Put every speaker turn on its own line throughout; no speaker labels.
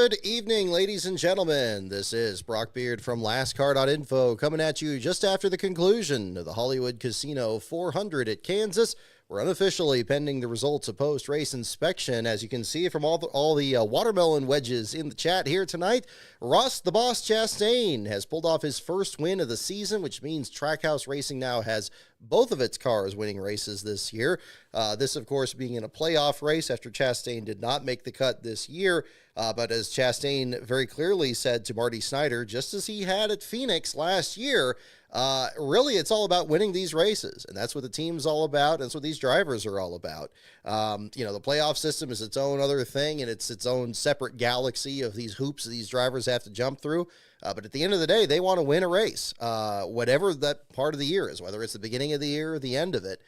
Good evening, ladies and gentlemen. This is Brock Beard from LastCar.info coming at you just after the conclusion of the Hollywood Casino 400 at Kansas. We're unofficially pending the results of post-race inspection. As you can see from all the watermelon wedges in the chat here tonight, Ross the Boss Chastain has pulled off his first win of the season, which means Trackhouse Racing now has both of its cars winning races this year. This, of course, being in a playoff race after Chastain did not make the cut this year. But as Chastain very clearly said to Marty Snyder, just as he had at Phoenix last year, really it's all about winning these races. And that's what the team's all about. That's what these drivers are all about. The playoff system is its own other thing, and it's its own separate galaxy of these hoops that these drivers have to jump through. But at the end of the day, they want to win a race, whatever that part of the year is, whether it's the beginning of the year or the end of it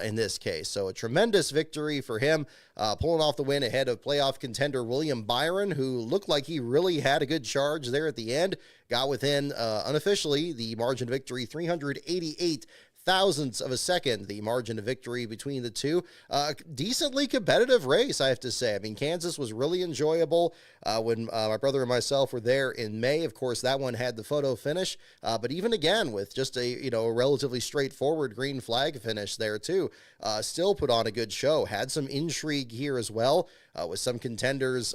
in this case. So a tremendous victory for him, pulling off the win ahead of playoff contender William Byron, who looked like he really had a good charge there at the end, got within, unofficially, the margin of victory, 388 thousandths of a second, the margin of victory between the two. Decently competitive race, I have to say. I mean, Kansas was really enjoyable when my brother and myself were there in May. Of course, that one had the photo finish, but even again, with just a relatively straightforward green flag finish there too, still put on a good show. Had some intrigue here as well, with some contenders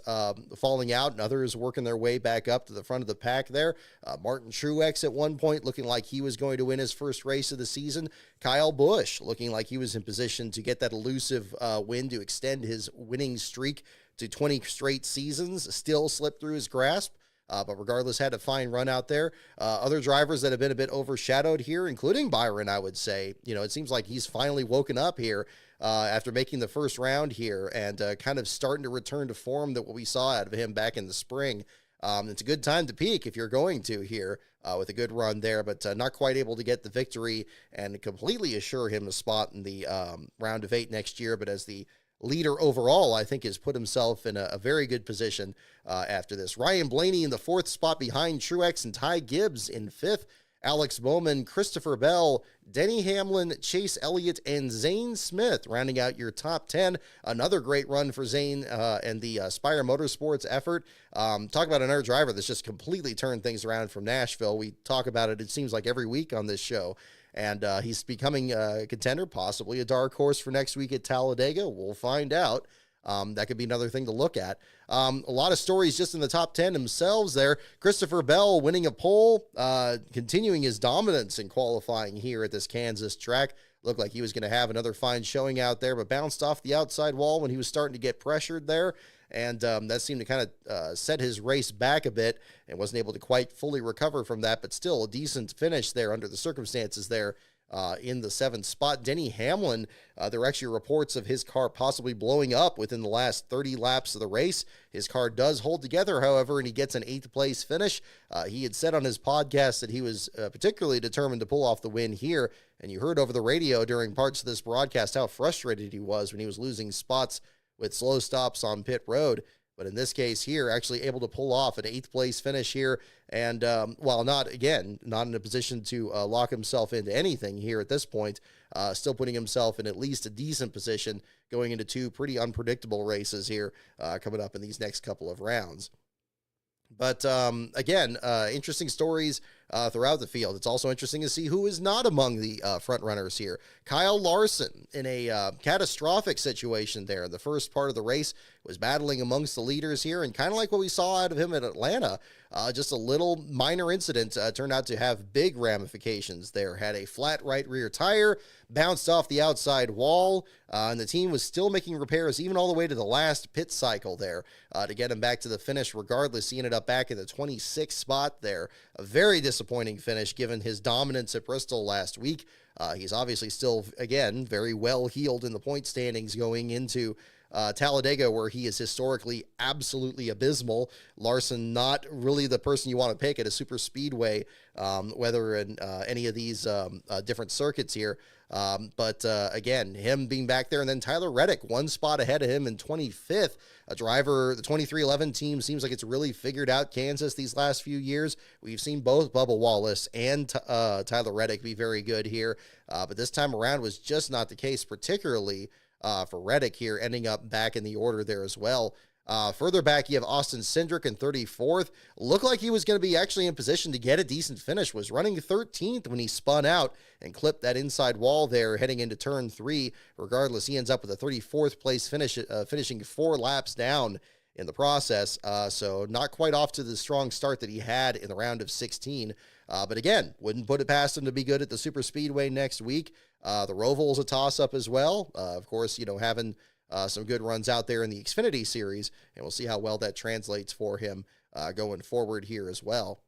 falling out and others working their way back up to the front of the pack there. Martin Truex at one point looking like he was going to win his first race of the season. Kyle Busch looking like he was in position to get that elusive win to extend his winning streak to 20 straight seasons. Still slipped through his grasp. But regardless, had a fine run out there. Other drivers that have been a bit overshadowed here, including Byron, I would say. It seems like he's finally woken up here after making the first round here and kind of starting to return to form that what we saw out of him back in the spring. It's a good time to peak if you're going to here with a good run there, but not quite able to get the victory and completely assure him a spot in the round of 8 next year. But as the leader overall, I think, has put himself in a very good position after this. Ryan Blaney in the 4th spot behind Truex and Ty Gibbs in 5th. Alex Bowman, Christopher Bell, Denny Hamlin, Chase Elliott, and Zane Smith rounding out your top 10. Another great run for Zane and the Spire Motorsports effort. Talk about another driver that's just completely turned things around from Nashville. We talk about it seems like every week on this show. And he's becoming a contender, possibly a dark horse for next week at Talladega. We'll find out. That could be another thing to look at. A lot of stories just in the top 10 themselves there. Christopher Bell winning a pole, continuing his dominance in qualifying here at this Kansas track. Looked like he was going to have another fine showing out there, but bounced off the outside wall when he was starting to get pressured there. And that seemed to kind of set his race back a bit and wasn't able to quite fully recover from that, but still a decent finish there under the circumstances there. In the 7th spot. Denny Hamlin, there were actually reports of his car possibly blowing up within the last 30 laps of the race. His car does hold together, however, and he gets an 8th place finish. He had said on his podcast that he was particularly determined to pull off the win here, and you heard over the radio during parts of this broadcast how frustrated he was when he was losing spots with slow stops on pit road. But in this case here, actually able to pull off an 8th place finish here. And while not in a position to lock himself into anything here at this point, still putting himself in at least a decent position going into 2 pretty unpredictable races here coming up in these next couple of rounds. But again, interesting stories throughout the field. It's also interesting to see who is not among the front runners here. Kyle Larson in a catastrophic situation there. The first part of the race was battling amongst the leaders here, and kind of like what we saw out of him at Atlanta, just a little minor incident turned out to have big ramifications there. Had a flat right rear tire, bounced off the outside wall, and the team was still making repairs even all the way to the last pit cycle there to get him back to the finish. Regardless, he ended up back in the 26th spot there. A very disappointing finish given his dominance at Bristol last week. He's obviously still, again, very well heeled in the point standings going into Talladega, where he is historically absolutely abysmal. Larson, not really the person you want to pick at a super speedway, whether in any of these different circuits here. But again, him being back there, and then Tyler Reddick, 1 spot ahead of him in 25th. A driver, the 2311 team seems like it's really figured out Kansas these last few years. We've seen both Bubba Wallace and Tyler Reddick be very good here, but this time around was just not the case, particularly for Reddick here, ending up back in the order there as well. Further back, you have Austin Cindric in 34th. Looked like he was going to be actually in position to get a decent finish. Was running 13th when he spun out and clipped that inside wall there heading into turn 3. Regardless, he ends up with a 34th place finish, finishing 4 laps down in the process. So not quite off to the strong start that he had in the round of 16. But again, wouldn't put it past him to be good at the super speedway next week. The Roval's a toss-up as well. Of course, having some good runs out there in the Xfinity Series, and we'll see how well that translates for him going forward here as well.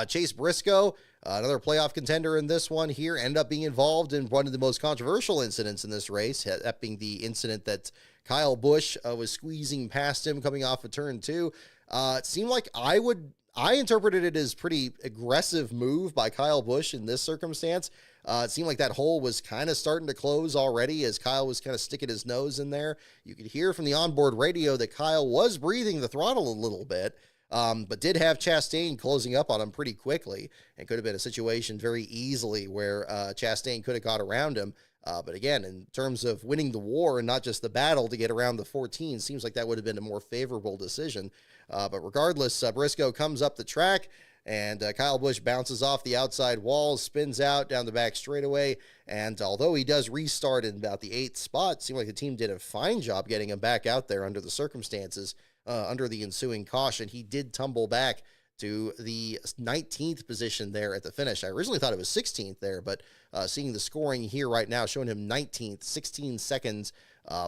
Chase Briscoe, another playoff contender in this one here, ended up being involved in one of the most controversial incidents in this race, that being the incident that Kyle Busch was squeezing past him coming off of turn 2. It seemed like I interpreted it as pretty aggressive move by Kyle Busch in this circumstance. It seemed like that hole was kind of starting to close already as Kyle was kind of sticking his nose in there. You could hear from the onboard radio that Kyle was breathing the throttle a little bit, but did have Chastain closing up on him pretty quickly, and could have been a situation very easily where Chastain could have got around him. But again, in terms of winning the war and not just the battle to get around the 14, seems like that would have been a more favorable decision. But regardless, Briscoe comes up the track, and Kyle Busch bounces off the outside wall, spins out down the back straightaway, and although he does restart in about the 8th spot, it seemed like the team did a fine job getting him back out there under the circumstances, under the ensuing caution. He did tumble back to the 19th position there at the finish. I originally thought it was 16th there, but seeing the scoring here right now showing him 19th, 16 seconds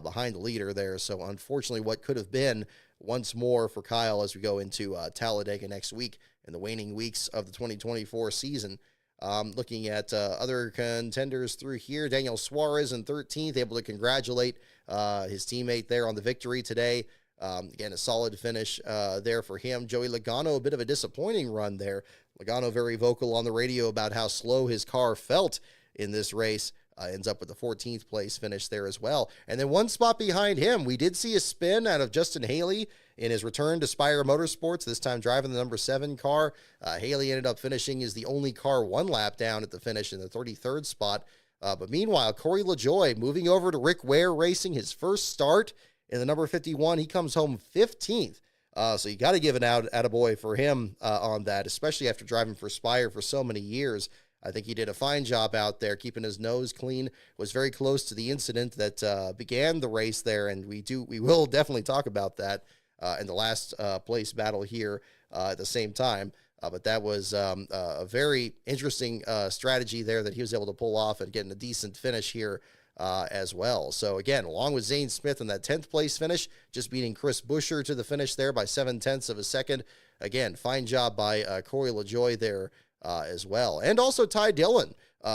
behind the leader there. So unfortunately, what could have been once more for Kyle as we go into Talladega next week in the waning weeks of the 2024 season. Looking at other contenders through here, Daniel Suarez in 13th, able to congratulate his teammate there on the victory today. Again, a solid finish there for him. Joey Logano, a bit of a disappointing run there. Logano very vocal on the radio about how slow his car felt in this race. Ends up with the 14th place finish there as well. And then one spot behind him, we did see a spin out of Justin Haley in his return to Spire Motorsports, this time driving the number 7 car. Haley ended up finishing as the only car 1 lap down at the finish in the 33rd spot. But meanwhile, Corey LaJoie moving over to Rick Ware Racing, his first start in the number 51. He comes home 15th. So you got to give an attaboy for him on that, especially after driving for Spire for so many years. I think he did a fine job out there, keeping his nose clean, was very close to the incident that began the race there, and we will definitely talk about that in the last place battle here at the same time. But that was a very interesting strategy there that he was able to pull off and getting a decent finish here as well. So again, along with Zane Smith in that 10th place finish, just beating Chris Buescher to the finish there by 0.7 of a second. Again, fine job by Corey LaJoie there as well. And also Ty Dillon,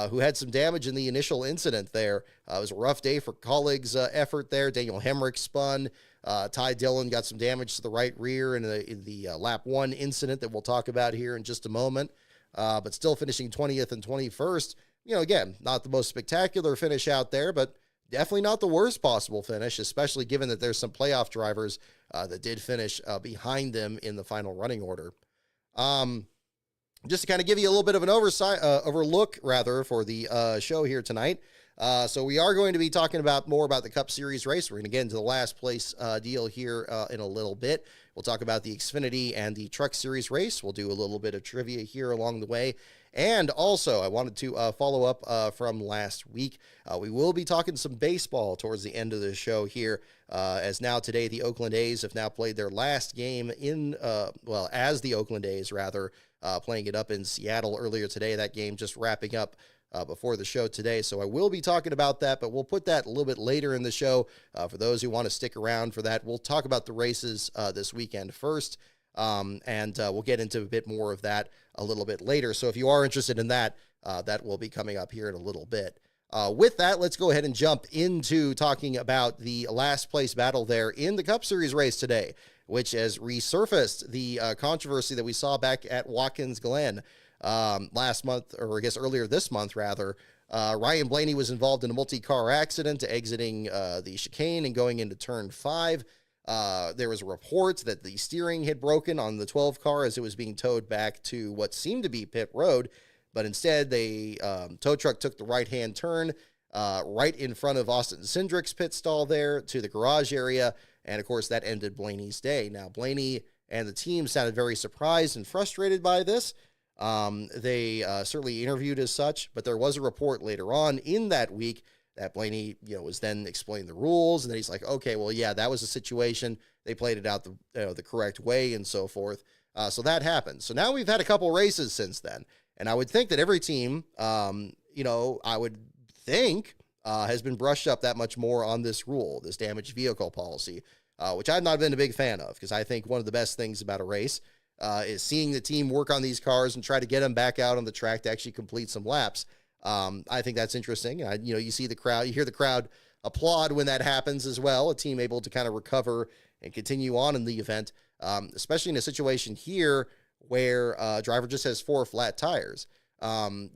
who had some damage in the initial incident there. It was a rough day for colleagues' effort there. Daniel Hemrick spun. Ty Dillon got some damage to the right rear in the lap 1 incident that we'll talk about here in just a moment. But still finishing 20th and 21st. Again, not the most spectacular finish out there, but definitely not the worst possible finish, especially given that there's some playoff drivers that did finish behind them in the final running order. Just to kind of give you a little bit of an overlook for the show here tonight. So we are going to be talking more about the Cup Series race. We're going to get into the last place deal here in a little bit. We'll talk about the Xfinity and the Truck Series race. We'll do a little bit of trivia here along the way. And also, I wanted to follow up from last week. We will be talking some baseball towards the end of the show here, as now today the Oakland A's have now played their last game as the Oakland A's, rather, playing it up in Seattle earlier today. That game just wrapping up before the show today. So I will be talking about that, but we'll put that a little bit later in the show. For those who want to stick around for that, we'll talk about the races this weekend first. And we'll get into a bit more of that a little bit later. So if you are interested in that, that will be coming up here in a little bit. With that, let's go ahead and jump into talking about the last place battle there in the Cup Series race today, which has resurfaced the controversy that we saw back at Watkins Glen last month, or I guess earlier this month, rather. Ryan Blaney was involved in a multi-car accident exiting the chicane and going into turn 5. There was a report that the steering had broken on the 12 car as it was being towed back to what seemed to be pit road, but instead the tow truck took the right-hand turn right in front of Austin Cindric's pit stall there to the garage area, And of course, that ended Blaney's day. Now, Blaney and the team sounded very surprised and frustrated by this. They certainly interviewed as such, but there was a report later on in that week that Blaney, was then explaining the rules, and then he's like, okay, well, yeah, that was a situation. They played it out the correct way and so forth. So that happened. So now we've had a couple races since then, and I would think that every team, I would think has been brushed up that much more on this rule, this damaged vehicle policy, which I've not been a big fan of, because I think one of the best things about a race is seeing the team work on these cars and try to get them back out on the track to actually complete some laps. I think that's interesting. You see the crowd, you hear the crowd applaud when that happens as well, a team able to kind of recover and continue on in the event, especially in a situation here where a driver just has 4 flat tires.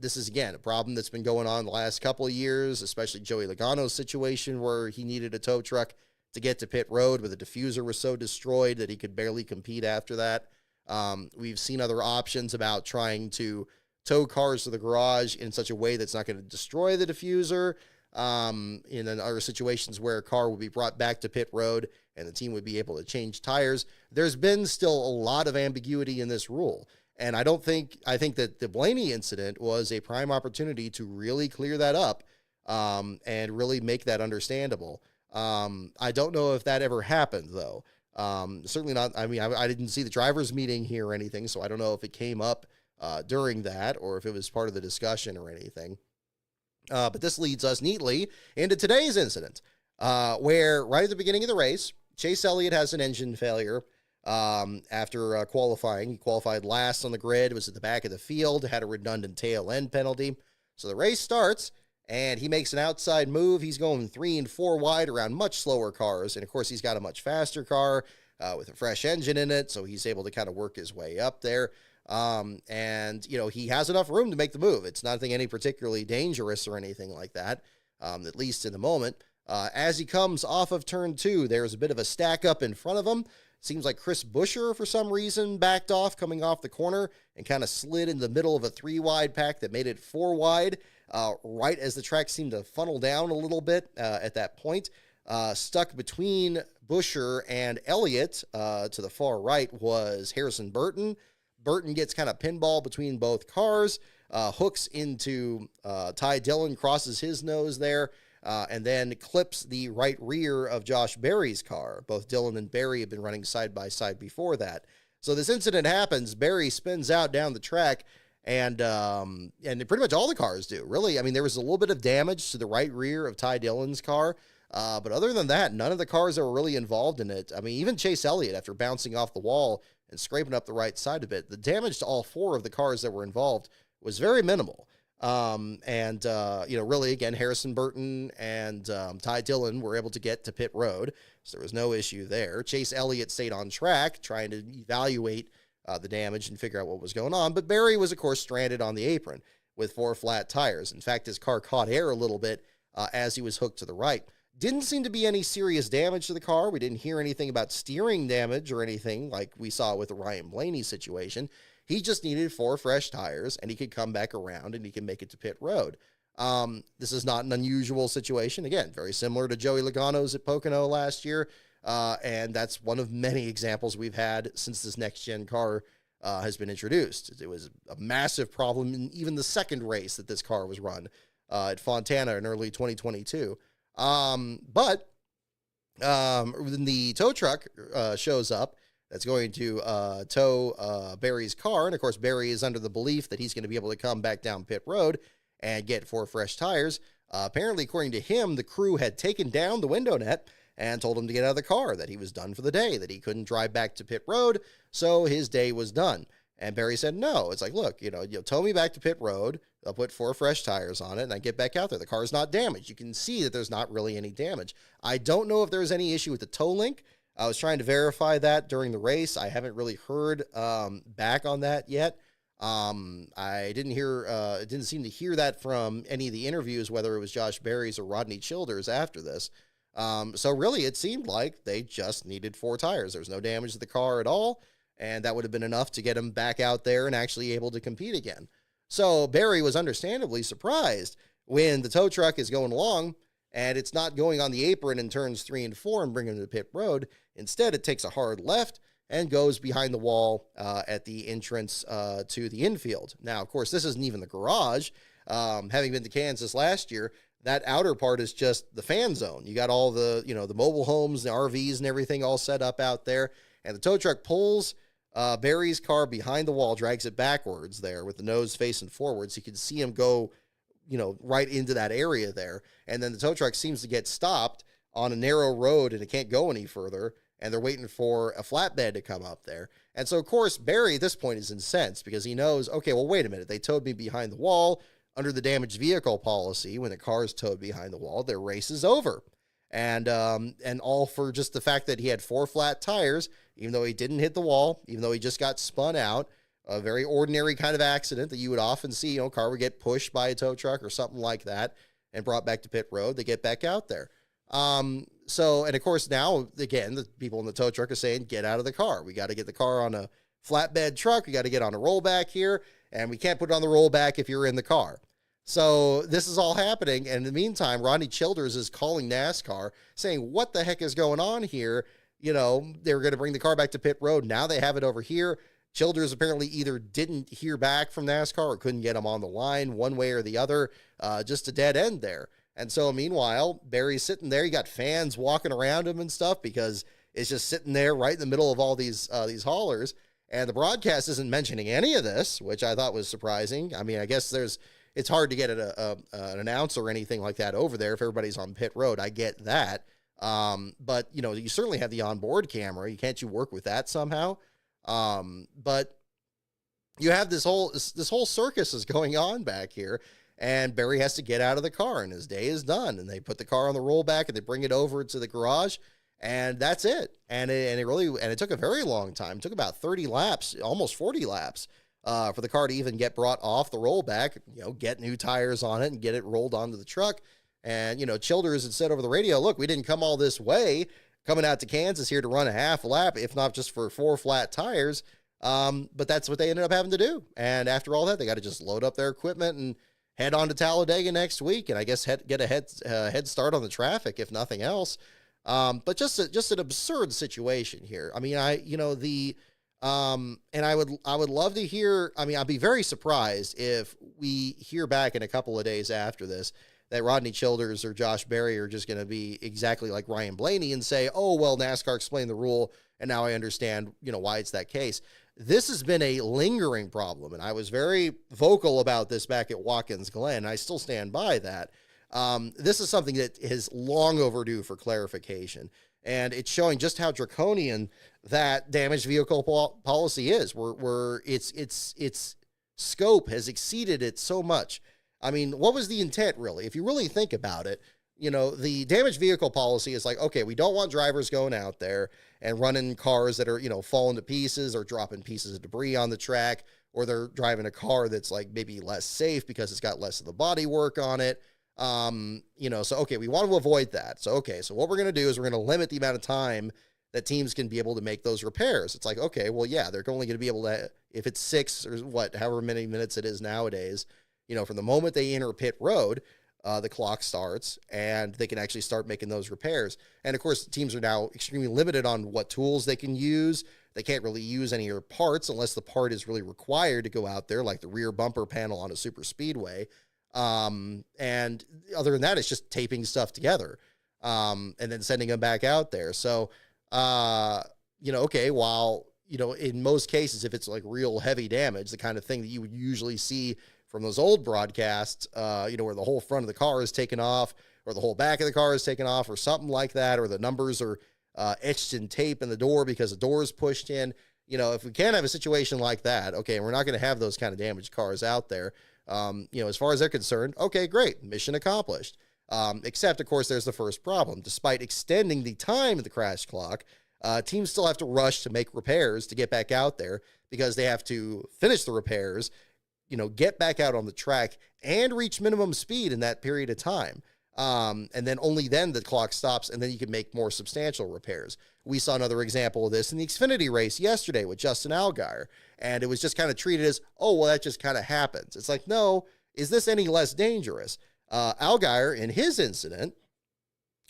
This is, again, a problem that's been going on the last couple of years, especially Joey Logano's situation where he needed a tow truck to get to pit road, where the diffuser was so destroyed that he could barely compete after that. We've seen other options about trying to tow cars to the garage in such a way that's not going to destroy the diffuser. In other situations where a car would be brought back to pit road and the team would be able to change tires. There's been still a lot of ambiguity in this rule. And I think that the Blaney incident was a prime opportunity to really clear that up, and really make that understandable. I don't know if that ever happened, though. Certainly not. I mean, I didn't see the drivers' meeting here or anything, so I don't know if it came up during that or if it was part of the discussion or anything. But this leads us neatly into today's incident, where right at the beginning of the race, Chase Elliott has an engine failure. After qualifying, he qualified last on the grid, was at the back of the field, had a redundant tail end penalty. So the race starts, and he makes an outside move. He's going 3 and 4 wide around much slower cars. And of course, he's got a much faster car with a fresh engine in it. So he's able to kind of work his way up there. And he has enough room to make the move. It's nothing any particularly dangerous or anything like that, at least in the moment. As he comes off of turn 2, there's a bit of a stack up in front of him. Seems like Chris Buescher, for some reason, backed off coming off the corner and kind of slid in the middle of a 3-wide pack that made it 4 wide, right as the track seemed to funnel down a little bit at that point. Stuck between Buescher and Elliott to the far right was Harrison Burton. Burton gets kind of pinball between both cars, hooks into Ty Dillon, crosses his nose there, and then clips the right rear of Josh Berry's car. Both Dillon and Berry have been running side by side before that. So this incident happens. Berry spins out down the track, and pretty much all the cars do, really. I mean, there was a little bit of damage to the right rear of Ty Dillon's car, but other than that, none of the cars that were really involved in it. I mean, even Chase Elliott, after bouncing off the wall and scraping up the right side of it, the damage to all 4 of the cars that were involved was very minimal. Really, again, Harrison Burton and Ty Dillon were able to get to pit road, so there was no issue there. Chase Elliott stayed on track, trying to evaluate the damage and figure out what was going on, but Berry was, of course, stranded on the apron with 4 flat tires. In fact, his car caught air a little bit as he was hooked to the right. Didn't seem to be any serious damage to the car. We didn't hear anything about steering damage or anything like we saw with the Ryan Blaney situation. He just needed 4 fresh tires, and he could come back around, and he can make it to pit road. This is not an unusual situation. Again, very similar to Joey Logano's at Pocono last year, and that's one of many examples we've had since this next-gen car has been introduced. It was a massive problem in even the second race that this car was run at Fontana in early 2022. But when the tow truck shows up, that's going to tow Berry's car. And, of course, Berry is under the belief that he's going to be able to come back down pit road and get 4 fresh tires. Apparently, according to him, the crew had taken down the window net and told him to get out of the car, that he was done for the day, that he couldn't drive back to pit road, so his day was done. And Berry said, no. It's like, look, tow me back to pit road. I'll put 4 fresh tires on it, and I get back out there. The car's not damaged. You can see that there's not really any damage. I don't know if there's any issue with the tow link. I was trying to verify that during the race. I haven't really heard back on that yet. I didn't seem to hear that from any of the interviews, whether it was Josh Berry's or Rodney Childers after this. So really, it seemed like they just needed 4 tires. There's no damage to the car at all, and that would have been enough to get him back out there and actually able to compete again. So Berry was understandably surprised when the tow truck is going along and it's not going on the apron in turns 3 and 4 and bringing him to pit road. Instead, it takes a hard left and goes behind the wall at the entrance to the infield. Now, of course, this isn't even the garage. Having been to Kansas last year, that outer part is just the fan zone. You got all the, the mobile homes, the RVs and everything all set up out there. And the tow truck pulls Barry's car behind the wall, drags it backwards there with the nose facing forward. So you can see him go, right into that area there. And then the tow truck seems to get stopped on a narrow road and it can't go any further. And they're waiting for a flatbed to come up there. And so, of course, Barry at this point is incensed because he knows, okay, well, wait a minute. They towed me behind the wall under the damaged vehicle policy. When the car is towed behind the wall, their race is over. And all for just the fact that he had 4 flat tires, even though he didn't hit the wall, even though he just got spun out. A very ordinary kind of accident that you would often see, car would get pushed by a tow truck or something like that and brought back to pit road. They get back out there. So, and of course now, again, the people in the tow truck are saying, get out of the car. We got to get the car on a flatbed truck. We got to get on a rollback here, and we can't put it on the rollback if you're in the car. So this is all happening. And in the meantime, Rodney Childers is calling NASCAR saying, what the heck is going on here? They were going to bring the car back to pit road. Now they have it over here. Childers apparently either didn't hear back from NASCAR or couldn't get him on the line one way or the other, just a dead end there. And so meanwhile, Barry's sitting there. You got fans walking around him and stuff because it's just sitting there right in the middle of all these haulers. And the broadcast isn't mentioning any of this, which I thought was surprising. I mean, I guess it's hard to get an announcer or anything like that over there if everybody's on pit road. I get that. But, you certainly have the onboard camera. Can't you work with that somehow? But you have this whole circus is going on back here. And Barry has to get out of the car, and his day is done. And they put the car on the rollback, and they bring it over to the garage, and that's it. And it took a very long time. It took about 30 laps, almost 40 laps, for the car to even get brought off the rollback. Get new tires on it and get it rolled onto the truck. And Childers had said over the radio, "Look, we didn't come all this way, coming out to Kansas here to run a half lap, if not just for 4 flat tires." But that's what they ended up having to do. And after all that, they got to just load up their equipment and head on to Talladega next week, and I guess get a head start on the traffic, if nothing else. But just an absurd situation here. I mean, and I would love to hear. I mean, I'd be very surprised if we hear back in a couple of days after this that Rodney Childers or Josh Berry are just going to be exactly like Ryan Blaney and say, "Oh, well, NASCAR explained the rule, and now I understand, why it's that case." This has been a lingering problem, and I was very vocal about this back at Watkins Glen. I still stand by that. This is something that is long overdue for clarification, and it's showing just how draconian that damaged vehicle policy is. Where its scope has exceeded it so much. I mean, what was the intent, really? If you really think about it, the damaged vehicle policy is like, okay, we don't want drivers going out there and running cars that are, falling to pieces or dropping pieces of debris on the track, or they're driving a car that's like maybe less safe because it's got less of the body work on it. So, okay, we want to avoid that. So what we're going to do is we're going to limit the amount of time that teams can be able to make those repairs. It's like, okay, well, yeah, they're only going to be able to, if it's 6 or however many minutes it is nowadays, from the moment they enter pit road, the clock starts and they can actually start making those repairs. And of course, teams are now extremely limited on what tools they can use. They can't really use any of their parts unless the part is really required to go out there, like the rear bumper panel on a super speedway. And other than that, it's just taping stuff together, and then sending them back out there. So, okay, while, in most cases, if it's like real heavy damage, the kind of thing that you would usually see from those old broadcasts, where the whole front of the car is taken off, or the whole back of the car is taken off, or something like that, or the numbers are etched in tape in the door because the door is pushed in. If we can't have a situation like that, okay, we're not going to have those kind of damaged cars out there. As far as they're concerned, okay, great, mission accomplished. Except, of course, there's the first problem. Despite extending the time of the crash clock, teams still have to rush to make repairs to get back out there because they have to finish the repairs, get back out on the track and reach minimum speed in that period of time. And then only then the clock stops, and then you can make more substantial repairs. We saw another example of this in the Xfinity race yesterday with Justin Allgaier, and it was just kind of treated as, oh, well, that just kind of happens. It's like, no, is this any less dangerous? Allgaier, in his incident,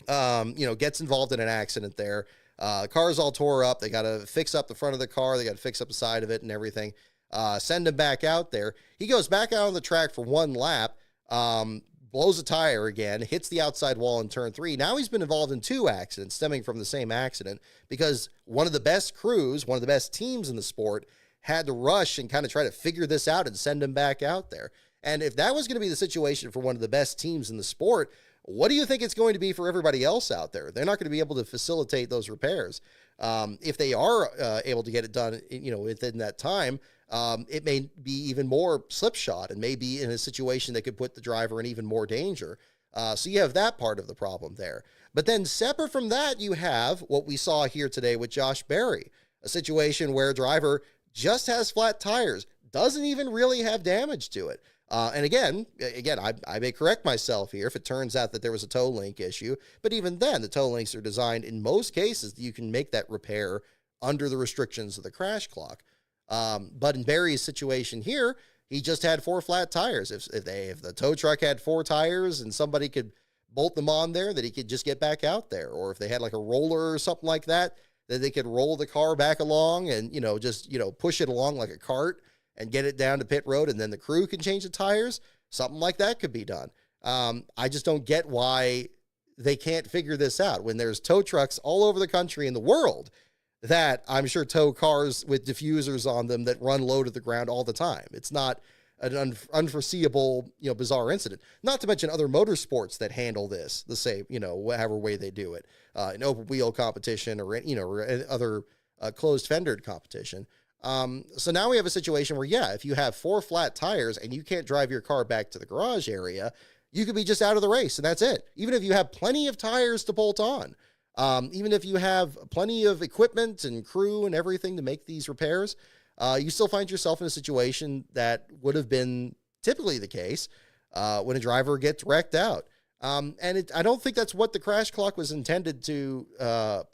gets involved in an accident there, The car's all tore up. They got to fix up the front of the car. They got to fix up the side of it and everything. Send him back out there. He goes back out on the track for one lap, blows a tire again, hits the outside wall in turn 3. Now he's been involved in 2 accidents stemming from the same accident because one of the best crews, one of the best teams in the sport, had to rush and kind of try to figure this out and send him back out there. And if that was going to be the situation for one of the best teams in the sport, what do you think it's going to be for everybody else out there? They're not going to be able to facilitate those repairs. If they are able to get it done, within that time, it may be even more slipshod and may be in a situation that could put the driver in even more danger. So you have that part of the problem there. But then separate from that, you have what we saw here today with Josh Berry, a situation where a driver just has flat tires, doesn't even really have damage to it. And again, I may correct myself here if it turns out that there was a toe link issue, but even then, the toe links are designed in most cases that you can make that repair under the restrictions of the crash clock. But in Barry's situation here, he just had 4 flat tires. If the tow truck had 4 tires and somebody could bolt them on there, that he could just get back out there. Or if they had like a roller or something like that, that they could roll the car back along and, just push it along like a cart and get it down to pit road, and then the crew can change the tires. Something like that could be done. I just don't get why they can't figure this out when there's tow trucks all over the country and the world that I'm sure tow cars with diffusers on them that run low to the ground all the time. It's not an unforeseeable, bizarre incident. Not to mention other motorsports that handle this the same, whatever way they do it, in open wheel competition or other closed fendered competition. So now we have a situation where, if you have 4 flat tires and you can't drive your car back to the garage area, you could be just out of the race and that's it. Even if you have plenty of tires to bolt on, even if you have plenty of equipment and crew and everything to make these repairs, you still find yourself in a situation that would have been typically the case when a driver gets wrecked out. I don't think that's what the crash clock was intended to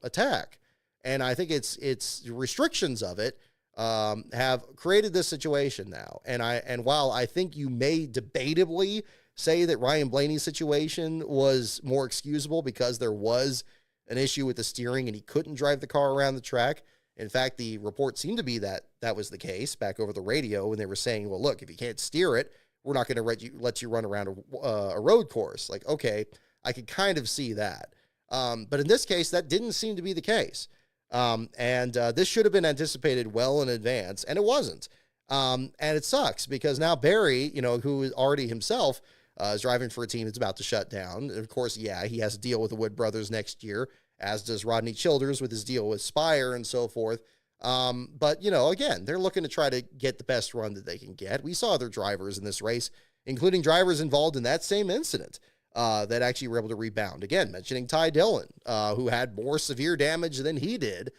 attack. And I think it's restrictions of it have created this situation now. And while I think you may debatably say that Ryan Blaney's situation was more excusable because there was an issue with the steering and he couldn't drive the car around the track. In fact, the report seemed to be that was the case back over the radio when they were saying, well, look, if you can't steer it, we're not going to let you run around a road course. Like, okay, I could kind of see that. But in this case, that didn't seem to be the case. This should have been anticipated well in advance, and it wasn't. And it sucks because now Barry, who is already himself is driving for a team that's about to shut down. And of course, he has to deal with the Wood brothers next year, as does Rodney Childers with his deal with Spire and so forth. But, again, they're looking to try to get the best run that they can get. We saw other drivers in this race, including drivers involved in that same incident, that actually were able to rebound. Again, mentioning Ty Dillon, who had more severe damage than he did,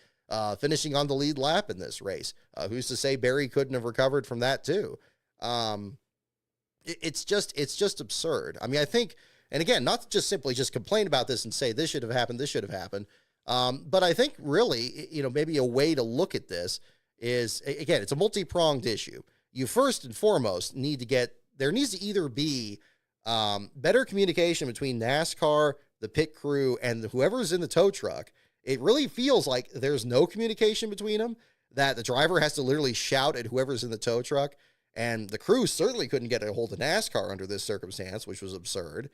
finishing on the lead lap in this race. Who's to say Barry couldn't have recovered from that too? It's just absurd. I mean, I think, and again, not to just simply just complain about this and say this should have happened, but I think really, maybe a way to look at this is, again, it's a multi-pronged issue. You first and foremost there needs to either be better communication between NASCAR, the pit crew, and whoever's in the tow truck. It really feels like there's no communication between them, that the driver has to literally shout at whoever's in the tow truck. And the crew certainly couldn't get a hold of NASCAR under this circumstance, which was absurd.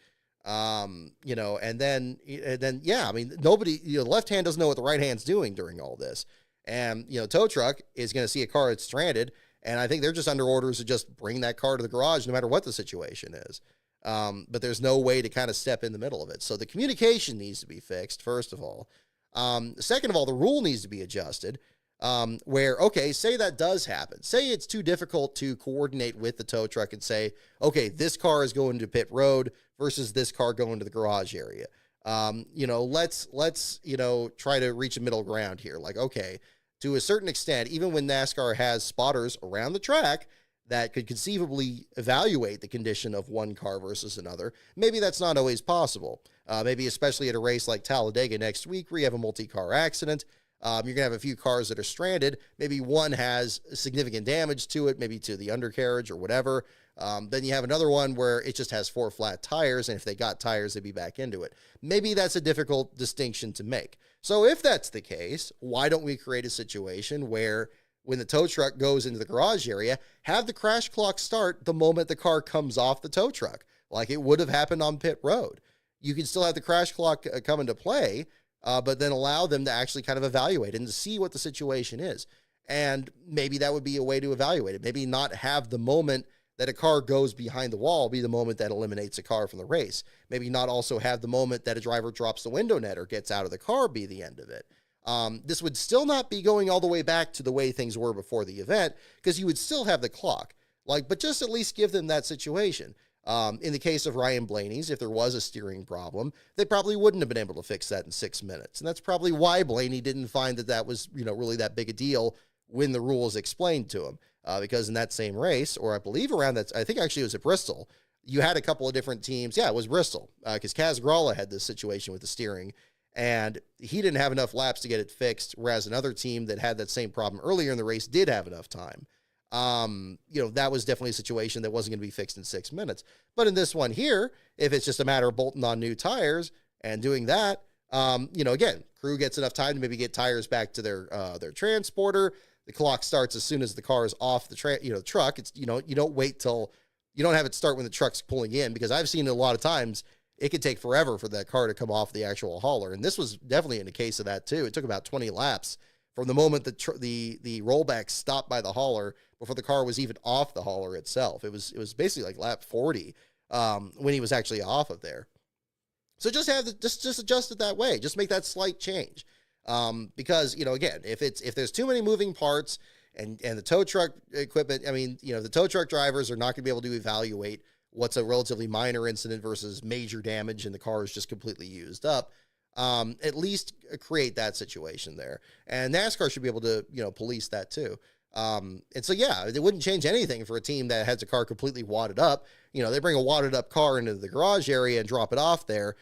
And then, I mean, nobody, the left hand doesn't know what the right hand's doing during all this. And, tow truck is going to see a car that's stranded. And I think they're just under orders to just bring that car to the garage, no matter what the situation is. But there's no way to kind of step in the middle of it. So the communication needs to be fixed, first of all. Second of all, the rule needs to be adjusted. Where, okay, say that does happen. Say it's too difficult to coordinate with the tow truck and say, okay, this car is going to pit road versus this car going to the garage area. Let's try to reach a middle ground here. Like, okay, to a certain extent, even when NASCAR has spotters around the track that could conceivably evaluate the condition of one car versus another, maybe that's not always possible. Maybe especially at a race like Talladega next week where you have a multi-car accident. You're going to have a few cars that are stranded. Maybe one has significant damage to it, maybe to the undercarriage or whatever. Then you have another one where it just has 4 flat tires, and if they got tires, they'd be back into it. Maybe that's a difficult distinction to make. So if that's the case, why don't we create a situation where when the tow truck goes into the garage area, have the crash clock start the moment the car comes off the tow truck, like it would have happened on pit road? You can still have the crash clock come into play, but then allow them to actually kind of evaluate and to see what the situation is. And maybe that would be a way to evaluate it. Maybe not have the moment that a car goes behind the wall be the moment that eliminates a car from the race. Maybe not also have the moment that a driver drops the window net or gets out of the car be the end of it. This would still not be going all the way back to the way things were before the event, because you would still have the clock. But just at least give them that situation. In the case of Ryan Blaney's, if there was a steering problem, they probably wouldn't have been able to fix that in 6 minutes. And that's probably why Blaney didn't find that was, really that big a deal when the rules explained to him. Because in that same race, or I believe around that, I think actually it was at Bristol, you had a couple of different teams. Yeah, it was Bristol, because Kaz Gralla had this situation with the steering, and he didn't have enough laps to get it fixed, whereas another team that had that same problem earlier in the race did have enough time. That was definitely a situation that wasn't going to be fixed in 6 minutes. But in this one here, if it's just a matter of bolting on new tires and doing that, again, crew gets enough time to maybe get tires back to their transporter. The clock starts as soon as the car is off the truck. It's, you don't wait till, you don't have it start when the truck's pulling in, because I've seen it a lot of times. It could take forever for that car to come off the actual hauler. And this was definitely in a case of that too. It took about 20 laps from the moment the rollback stopped by the hauler before the car was even off the hauler itself. It was basically like lap 40 when he was actually off of there. So just just adjust it that way. Just make that slight change. Because, again, if there's too many moving parts and the tow truck equipment, the tow truck drivers are not going to be able to evaluate what's a relatively minor incident versus major damage and the car is just completely used up. At least create that situation there. And NASCAR should be able to, police that too. And so, yeah, it wouldn't change anything for a team that has a car completely wadded up. They bring a wadded up car into the garage area and drop it off there.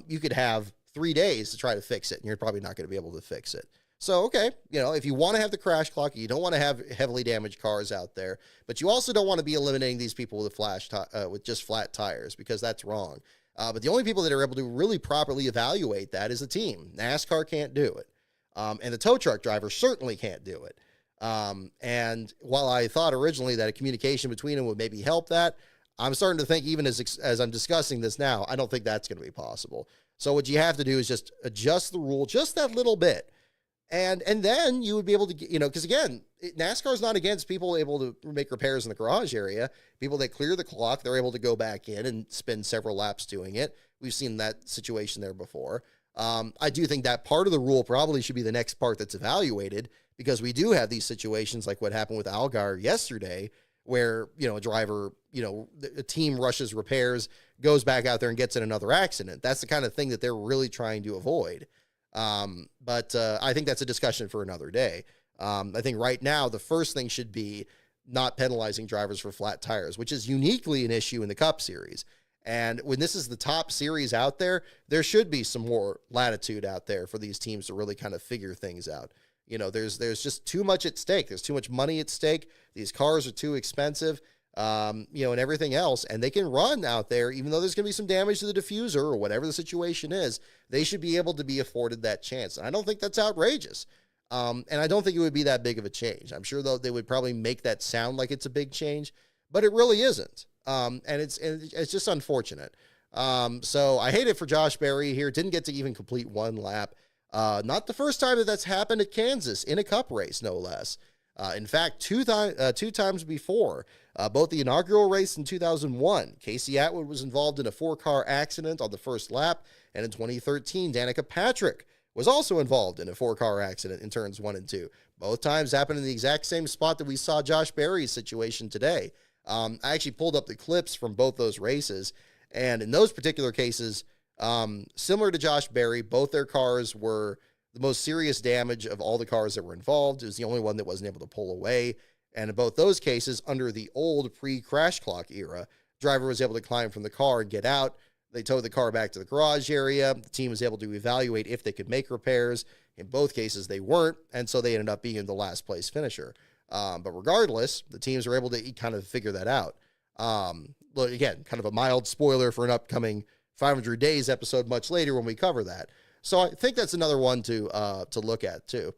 You could have 3 days to try to fix it, and you're probably not going to be able to fix it. So, okay, if you want to have the crash clock, you don't want to have heavily damaged cars out there, but you also don't want to be eliminating these people with just flat tires, because that's wrong. But the only people that are able to really properly evaluate that is the team. NASCAR can't do it. And the tow truck driver certainly can't do it. And while I thought originally that a communication between them would maybe help that, I'm starting to think, even as I'm discussing this now, I don't think that's going to be possible. So what you have to do is just adjust the rule just that little bit. And then you would be able to, because again, NASCAR is not against people able to make repairs in the garage area. People that clear the clock, they're able to go back in and spend several laps doing it. We've seen that situation there before. I do think that part of the rule probably should be the next part that's evaluated, because we do have these situations like what happened with Algar yesterday, where, a driver, a team rushes repairs, goes back out there and gets in another accident. That's the kind of thing that they're really trying to avoid. But I think that's a discussion for another day. I think right now, the first thing should be not penalizing drivers for flat tires, which is uniquely an issue in the Cup Series. And when this is the top series out there, there should be some more latitude out there for these teams to really kind of figure things out. There's just too much at stake. There's too much money at stake. These cars are too expensive, and everything else. And they can run out there, even though there's going to be some damage to the diffuser or whatever the situation is. They should be able to be afforded that chance. And I don't think that's outrageous. And I don't think it would be that big of a change. I'm sure, though, they would probably make that sound like it's a big change, but it really isn't. And it's just unfortunate. So I hate it for Josh Berry here. Didn't get to even complete one lap. Not the first time that's happened at Kansas in a Cup race, no less. In fact, two times before, both the inaugural race in 2001, Casey Atwood was involved in a 4-car accident on the first lap, and in 2013, Danica Patrick was also involved in a 4-car accident in turns 1 and 2. Both times happened in the exact same spot that we saw Josh Berry's situation today. I actually pulled up the clips from both those races, and in those particular cases, similar to Josh Berry, both their cars were the most serious damage of all the cars that were involved. It was the only one that wasn't able to pull away. And in both those cases, under the old pre-crash clock era, driver was able to climb from the car and get out. They towed the car back to the garage area. The team was able to evaluate if they could make repairs. In both cases, they weren't, and so they ended up being the last place finisher. But regardless, the teams were able to kind of figure that out. Again, kind of a mild spoiler for an upcoming 500 Days episode much later when we cover that. So I think that's another one to look at too.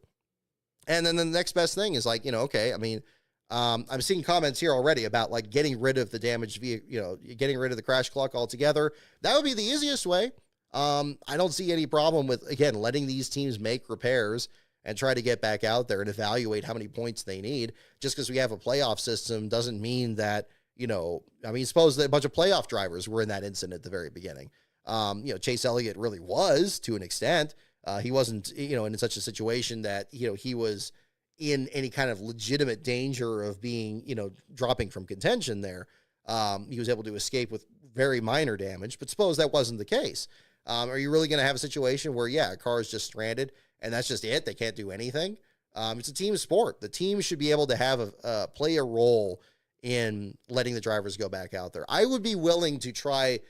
And then the next best thing is like, okay, I mean, I'm seeing comments here already about like getting rid of the damaged vehicle, getting rid of the crash clock altogether. That would be the easiest way. I don't see any problem with, again, letting these teams make repairs and try to get back out there and evaluate how many points they need. Just because we have a playoff system doesn't mean that, suppose that a bunch of playoff drivers were in that incident at the very beginning. Chase Elliott really was to an extent. He wasn't, in such a situation that, he was in any kind of legitimate danger of being, dropping from contention there. He was able to escape with very minor damage, but suppose that wasn't the case. Are you really going to have a situation where, a car is just stranded and that's just it? They can't do anything. It's a team sport. The team should be able to have play a role in letting the drivers go back out there. I would be willing to try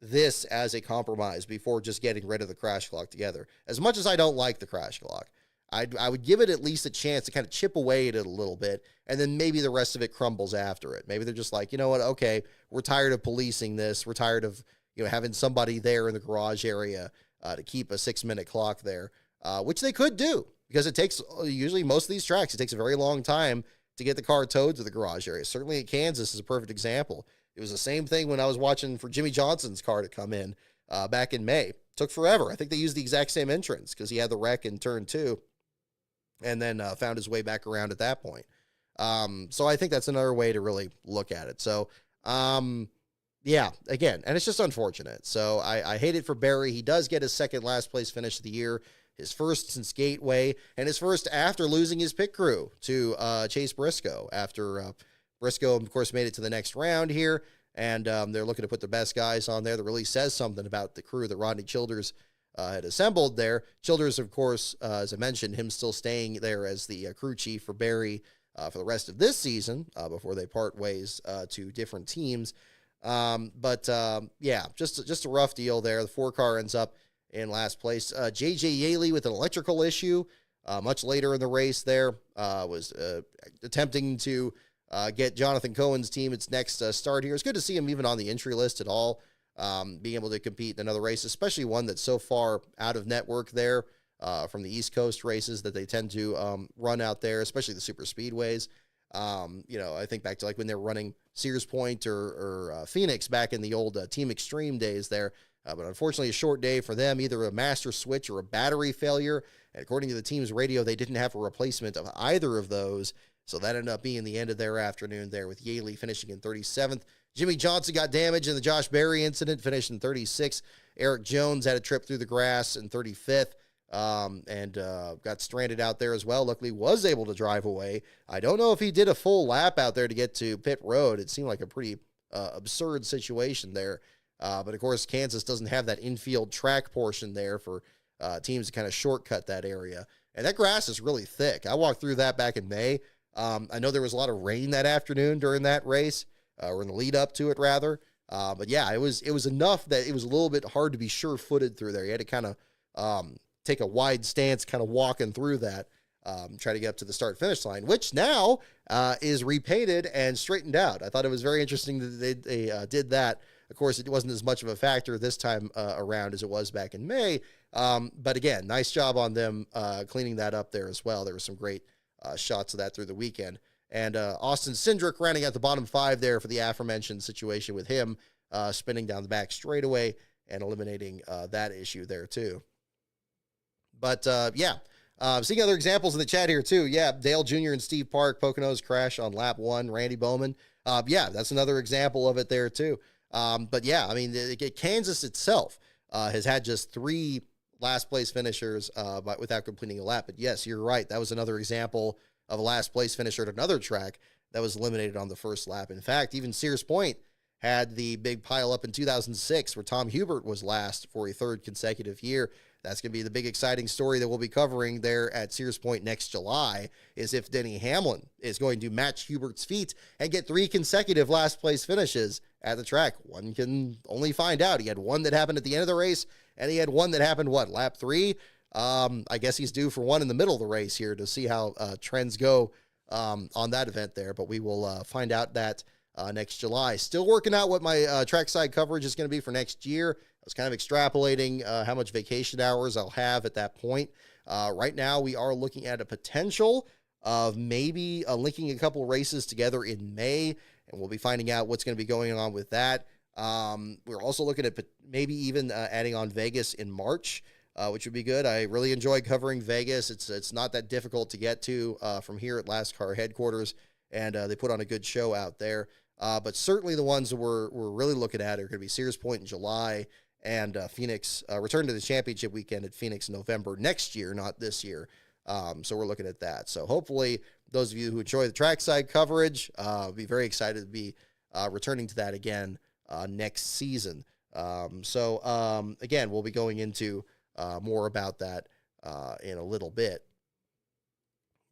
this as a compromise before just getting rid of the crash clock together. As much as I don't like the crash clock, I would give it at least a chance to kind of chip away at it a little bit, and then maybe the rest of it crumbles after it. Maybe they're just like, you know what, okay, we're tired of policing this. We're tired of having somebody there in the garage area to keep a 6-minute clock there, which they could do, because it takes, usually most of these tracks, it takes a very long time to get the car towed to the garage area. Certainly in Kansas is a perfect example. It was the same thing when I was watching for Jimmy Johnson's car to come in back in May. Took forever. I think they used the exact same entrance because he had the wreck in turn 2 and then found his way back around at that point. So I think that's another way to really look at it. So, again, and it's just unfortunate. So I hate it for Barry. He does get his second last place finish of the year, his first since Gateway, and his first after losing his pit crew to Chase Briscoe after Briscoe, of course, made it to the next round here, and they're looking to put the best guys on there. That really says something about the crew that Rodney Childers had assembled there. Childers, of course, as I mentioned, him still staying there as the crew chief for Barry for the rest of this season before they part ways to different teams. Just a rough deal there. The 4-car ends up in last place. J.J. Yaley with an electrical issue much later in the race there was attempting to get Jonathan Cohen's team its next start here. It's good to see him even on the entry list at all, being able to compete in another race, especially one that's so far out of network there from the East Coast races that they tend to run out there, especially the super speedways. I think back to like when they were running Sears Point or Phoenix back in the old Team Extreme days there. But unfortunately, a short day for them, either a master switch or a battery failure. And according to the team's radio, they didn't have a replacement of either of those. So that ended up being the end of their afternoon there, with Yaley finishing in 37th. Jimmy Johnson got damaged in the Josh Berry incident, finished in 36th. Eric Jones had a trip through the grass in 35th. And got stranded out there as well. Luckily was able to drive away. I don't know if he did a full lap out there to get to pit road. It seemed like a pretty absurd situation there. But of course, Kansas doesn't have that infield track portion there for teams to kind of shortcut that area. And that grass is really thick. I walked through that back in May. I know there was a lot of rain that afternoon during that race, or in the lead up to it rather. But yeah, it was enough that it was a little bit hard to be sure-footed through there. You had to kind of take a wide stance kind of walking through that, try to get up to the start-finish line, which now is repainted and straightened out. I thought it was very interesting that they did that. Of course, it wasn't as much of a factor this time around as it was back in May. But again, nice job on them cleaning that up there as well. There were some great shots of that through the weekend. And Austin Cindric rounding out the bottom 5 there for the aforementioned situation with him spinning down the back straightaway and eliminating that issue there too. But seeing other examples in the chat here too. Yeah, Dale Jr. and Steve Park, Poconos crash on lap 1, Randy Bowman. That's another example of it there too. Kansas itself has had just 3 last place finishers but without completing a lap. But yes, you're right. That was another example of a last place finisher at another track that was eliminated on the first lap. In fact, even Sears Point had the big pile up in 2006 where Tom Hubert was last for a 3rd consecutive year. That's going to be the big exciting story that we'll be covering there at Sears Point next July, is if Denny Hamlin is going to match Hubert's feat and get 3 consecutive last place finishes at the track. One can only find out. He had one that happened at the end of the race, and he had one that happened, lap 3? I guess he's due for one in the middle of the race here to see how trends go on that event there, but we will find out that next July. Still working out what my trackside coverage is going to be for next year. I was kind of extrapolating how much vacation hours I'll have at that point. Right now, we are looking at a potential of maybe linking a couple races together in May, and we'll be finding out what's going to be going on with that. We're also looking at maybe even adding on Vegas in March, which would be good. I really enjoy covering Vegas. It's not that difficult to get to from here at Last Car headquarters, and they put on a good show out there. But certainly the ones that we're really looking at are going to be Sears Point in July, and Phoenix, return to the championship weekend at Phoenix in November next year, not this year. So we're looking at that. So hopefully those of you who enjoy the trackside coverage, will be very excited to be returning to that again next season. Again, we'll be going into more about that in a little bit.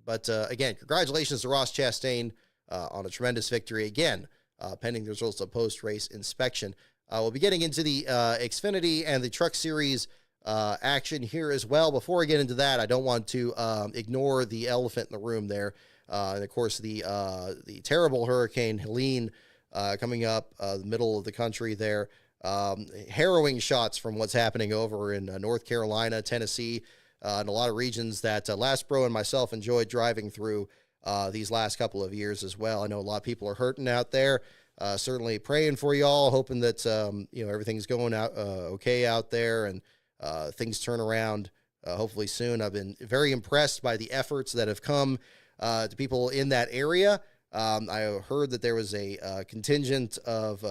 But again, congratulations to Ross Chastain on a tremendous victory. Again, pending the results of post-race inspection. We'll be getting into the Xfinity and the Truck Series action here as well. Before I get into that, I don't want to ignore the elephant in the room there. And of course, the terrible Hurricane Helene coming up the middle of the country there. Harrowing shots from what's happening over in North Carolina, Tennessee, and a lot of regions that Last Bro and myself enjoyed driving through these last couple of years as well. I know a lot of people are hurting out there. Certainly praying for y'all, hoping that everything's going out okay out there, and things turn around hopefully soon. I've been very impressed by the efforts that have come to people in that area. I heard that there was a contingent of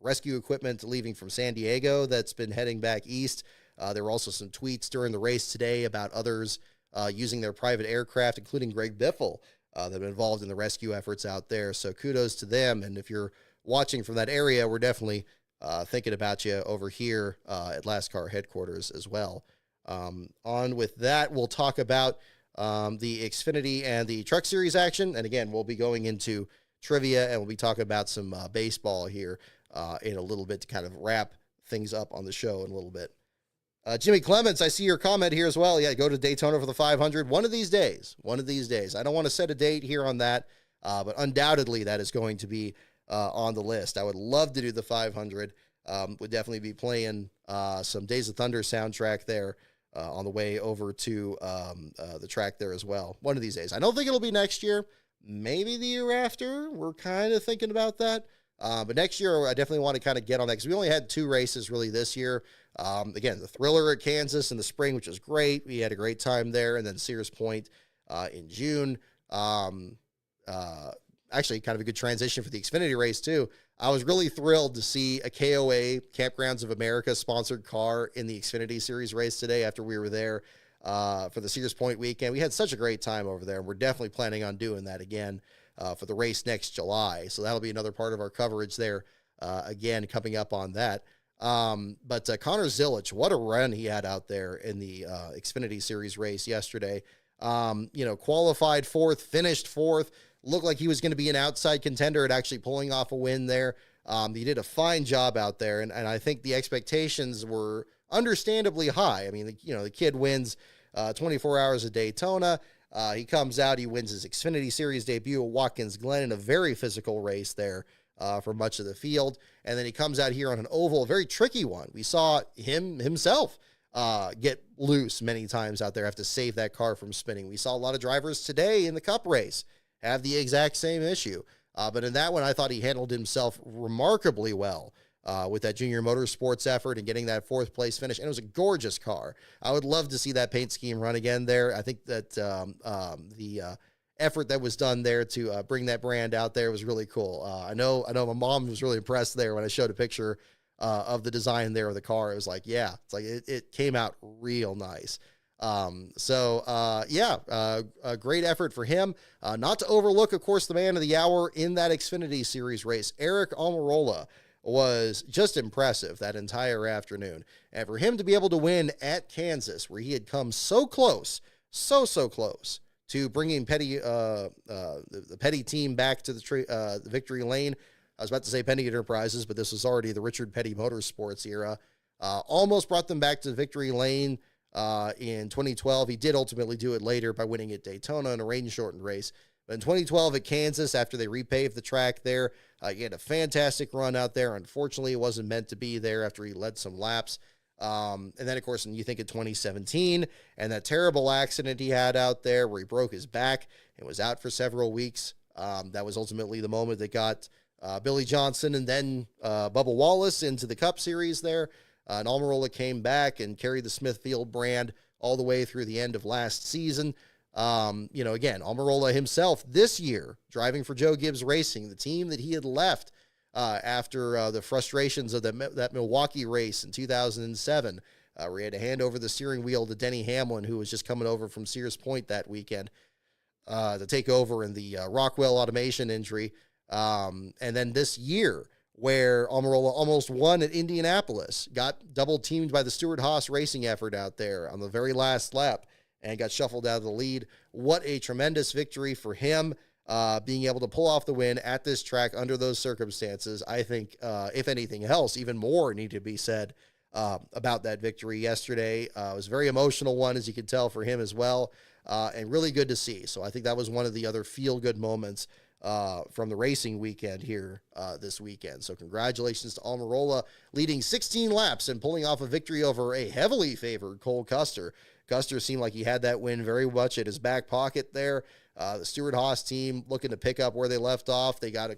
rescue equipment leaving from San Diego that's been heading back east. There were also some tweets during the race today about others using their private aircraft, including Greg Biffle, that have been involved in the rescue efforts out there. So kudos to them. And if you're watching from that area, we're definitely thinking about you over here at Last Car headquarters as well. On with that, we'll talk about the Xfinity and the Truck Series action. And again, we'll be going into trivia, and we'll be talking about some baseball here in a little bit to kind of wrap things up on the show in a little bit. Jimmy Clements, I see your comment here as well. Yeah, go to Daytona for the 500. One of these days. I don't want to set a date here on that, but undoubtedly that is going to be on the list. I would love to do the 500. Would definitely be playing some Days of Thunder soundtrack there on the way over to the track there as well. One of these days. I don't think it'll be next year. Maybe the year after. We're kind of thinking about that. But next year, I definitely want to kind of get on that because we only had 2 races really this year. Again, the Thriller at Kansas in the spring, which was great. We had a great time there. And then Sears Point in June. Actually, kind of a good transition for the Xfinity race, too. I was really thrilled to see a KOA, Campgrounds of America, sponsored car in the Xfinity Series race today after we were there for the Sears Point weekend. We had such a great time over there, and we're definitely planning on doing that again for the race next July. So that'll be another part of our coverage there, again, coming up on that. But Connor Zilic, what a run he had out there in the Xfinity Series race yesterday. Qualified 4th, finished 4th, looked like he was going to be an outside contender at actually pulling off a win there. He did a fine job out there, and I think the expectations were understandably high. I mean, the kid wins 24 Hours of Daytona. He comes out, he wins his Xfinity Series debut at Watkins Glen in a very physical race there for much of the field. And then he comes out here on an oval, a very tricky one. We saw himself get loose many times out there, have to save that car from spinning. We saw a lot of drivers today in the Cup race have the exact same issue. But in that one, I thought he handled himself remarkably well with that junior motorsports effort and getting that 4th place finish. And it was a gorgeous car. I would love to see that paint scheme run again there. I think that the effort that was done there to bring that brand out there was really cool. I know my mom was really impressed there when I showed a picture of the design there of the car. It was like, yeah, it's like it came out real nice. A great effort for him. Not to overlook, of course, the man of the hour in that Xfinity Series race, Eric Almirola, was just impressive that entire afternoon. And for him to be able to win at Kansas, where he had come so close, so close to bringing the Petty team back to the victory lane. I was about to say Penny Enterprises, but this was already the Richard Petty Motorsports era. Almost brought them back to the victory lane in 2012. He did ultimately do it later by winning at Daytona in a rain-shortened race. But in 2012 at Kansas, after they repaved the track there, he had a fantastic run out there. Unfortunately, it wasn't meant to be there after he led some laps. And then, of course, when you think of 2017 and that terrible accident he had out there where he broke his back and was out for several weeks, that was ultimately the moment that got Billy Johnson and then Bubba Wallace into the Cup Series there. And Almirola came back and carried the Smithfield brand all the way through the end of last season. Again, Almirola himself this year driving for Joe Gibbs Racing, the team that he had left after the frustrations of that Milwaukee race in 2007, where he had to hand over the steering wheel to Denny Hamlin, who was just coming over from Sears Point that weekend to take over in the Rockwell Automation injury. And then this year, where Almirola almost won at Indianapolis, got double-teamed by the Stewart-Haas racing effort out there on the very last lap, and got shuffled out of the lead. What a tremendous victory for him, being able to pull off the win at this track under those circumstances. I think, if anything else, even more needed to be said about that victory yesterday. It was a very emotional one, as you can tell, for him as well, and really good to see. So I think that was one of the other feel-good moments from the racing weekend here this weekend. So congratulations to Almirola, leading 16 laps and pulling off a victory over a heavily favored Cole Custer. Custer seemed like he had that win very much at his back pocket there. The Stewart-Haas team looking to pick up where they left off. They got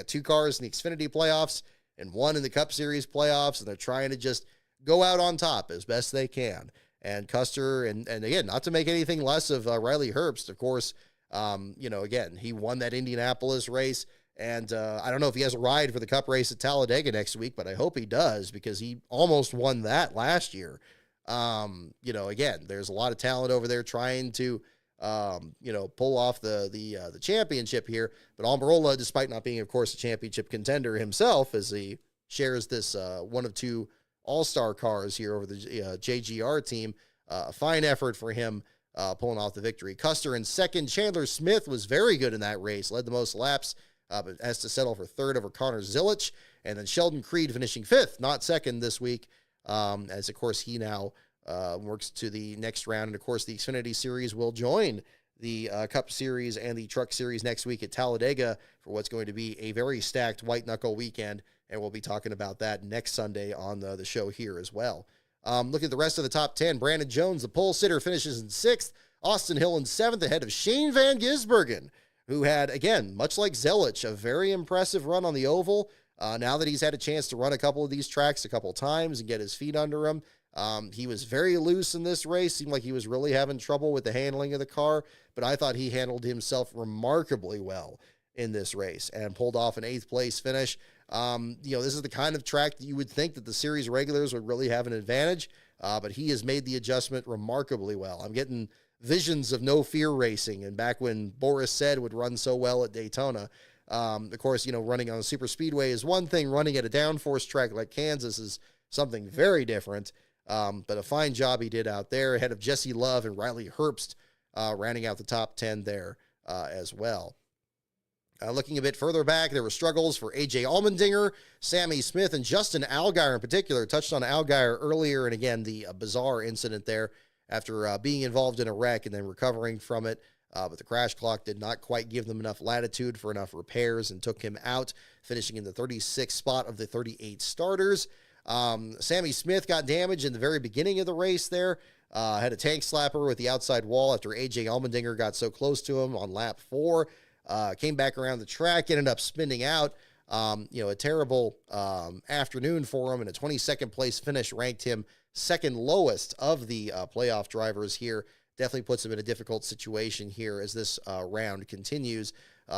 two cars in the Xfinity playoffs and one in the Cup Series playoffs, and they're trying to just go out on top as best they can. And Custer, and again, not to make anything less of Riley Herbst, of course, again, he won that Indianapolis race, and I don't know if he has a ride for the Cup race at Talladega next week, but I hope he does, because he almost won that last year. Again, there's a lot of talent over there trying to, pull off the championship here, but Almirola, despite not being, of course, a championship contender himself, as he shares this one of two all-star cars here over the JGR team, a fine effort for him, pulling off the victory. Custer in second. Chandler Smith was very good in that race, led the most laps, but has to settle for third over Connor Zilich. And then Sheldon Creed finishing fifth, not second this week, as, of course, he now works to the next round. And, of course, the Xfinity Series will join the Cup Series and the Truck Series next week at Talladega for what's going to be a very stacked white-knuckle weekend, and we'll be talking about that next Sunday on the show here as well. Looking at the rest of the top 10, Brandon Jones, the pole sitter, finishes in sixth. Austin Hill in seventh, ahead of Shane Van Gisbergen, who had, again, much like Zelich, a very impressive run on the oval. Now that he's had a chance to run a couple of these tracks a couple of times and get his feet under him, he was very loose in this race. Seemed like he was really having trouble with the handling of the car, but I thought he handled himself remarkably well in this race and pulled off an eighth place finish. This is the kind of track that you would think that the series regulars would really have an advantage, but he has made the adjustment remarkably well. I'm getting visions of No Fear racing, and back when Boris Said would run so well at Daytona. Of course, running on a super speedway is one thing. Running at a downforce track like Kansas is something very different. But a fine job he did out there, ahead of Jesse Love and Riley Herbst, rounding out the top 10 there as well. Looking a bit further back, there were struggles for A.J. Allmendinger, Sammy Smith, and Justin Allgaier in particular. Touched on Allgaier earlier, and again, the bizarre incident there after being involved in a wreck and then recovering from it. But the crash clock did not quite give them enough latitude for enough repairs and took him out, finishing in the 36th spot of the 38 starters. Sammy Smith got damaged in the very beginning of the race there. Had a tank slapper with the outside wall after A.J. Allmendinger got so close to him on lap 4. Came back around the track, ended up spinning out. A terrible afternoon for him, and a 22nd place finish ranked him second lowest of the playoff drivers here. Definitely puts him in a difficult situation here as this round continues.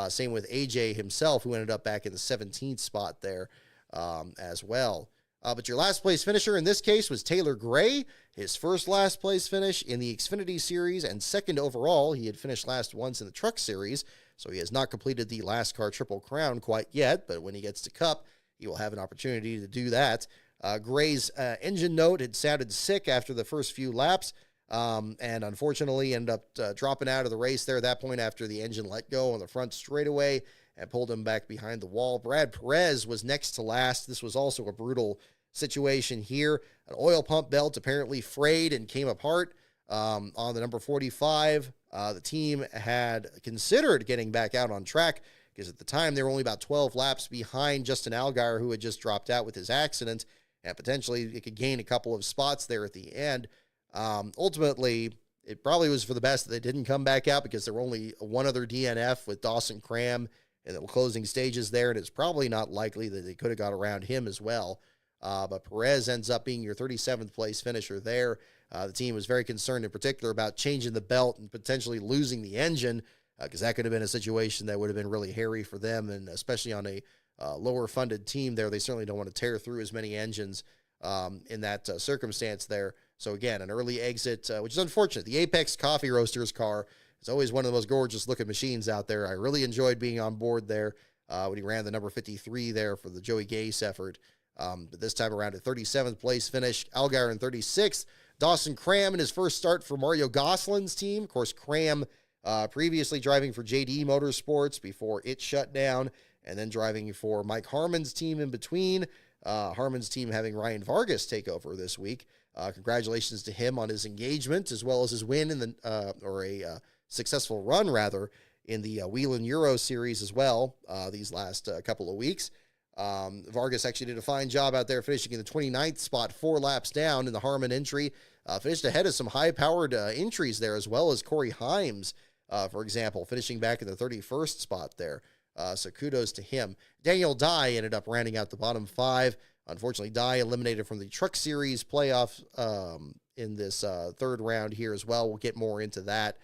Same with AJ himself, who ended up back in the 17th spot there as well. But your last place finisher in this case was Taylor Gray, his first last place finish in the Xfinity Series and second overall. He had finished last once in the Truck Series, so he has not completed the last car Triple Crown quite yet, but when he gets to Cup, he will have an opportunity to do that. Gray's engine note had sounded sick after the first few laps, and unfortunately ended up dropping out of the race there at that point after the engine let go on the front straightaway and pulled him back behind the wall. Brad Perez was next to last. This was also a brutal situation here. An oil pump belt apparently frayed and came apart on the number 45 The team had considered getting back out on track because at the time they were only about 12 laps behind Justin Allgaier, who had just dropped out with his accident, and potentially it could gain a couple of spots there at the end. Ultimately, it probably was for the best that they didn't come back out because there were only one other DNF with Dawson Cram in the closing stages there, and it's probably not likely that they could have got around him as well. But Perez ends up being your 37th place finisher there. The team was very concerned in particular about changing the belt and potentially losing the engine, because that could have been a situation that would have been really hairy for them, and especially on a lower funded team there, they certainly don't want to tear through as many engines in that circumstance there. So again, an early exit, which is unfortunate. The Apex Coffee Roasters car is always one of the most gorgeous looking machines out there. I really enjoyed being on board there when he ran the number 53 there for the Joey Gase effort. But this time around, a 37th place finish. Allgaier in 36th. Dawson Cram in his first start for Mario Gosselin's team. Of course, Cram previously driving for JD Motorsports before it shut down, and then driving for Mike Harmon's team in between. Harmon's team having Ryan Vargas take over this week. Congratulations to him on his engagement as well as his win in the successful run rather in the Whelen Euro Series as well these last couple of weeks. Vargas actually did a fine job out there, finishing in the 29th spot, 4 laps down in the Harmon entry. Finished ahead of some high-powered entries there, as well as Corey Himes, for example, finishing back in the 31st spot there. So kudos to him. Daniel Dye ended up rounding out the bottom 5. Unfortunately, Dye eliminated from the Truck Series playoff in this third round here as well. We'll get more into that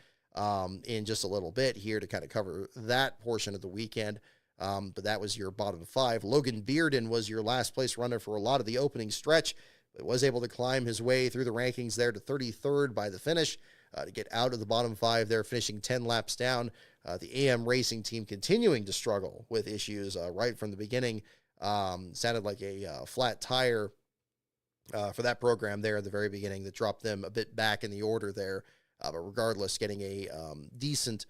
in just a little bit here to kind of cover that portion of the weekend. But that was your bottom 5. Logan Bearden was your last place runner for a lot of the opening stretch, but was able to climb his way through the rankings there to 33rd by the finish to get out of the bottom 5 there, finishing 10 laps down. The AM Racing team continuing to struggle with issues right from the beginning. Sounded like a flat tire for that program there at the very beginning that dropped them a bit back in the order there. But regardless, getting a decent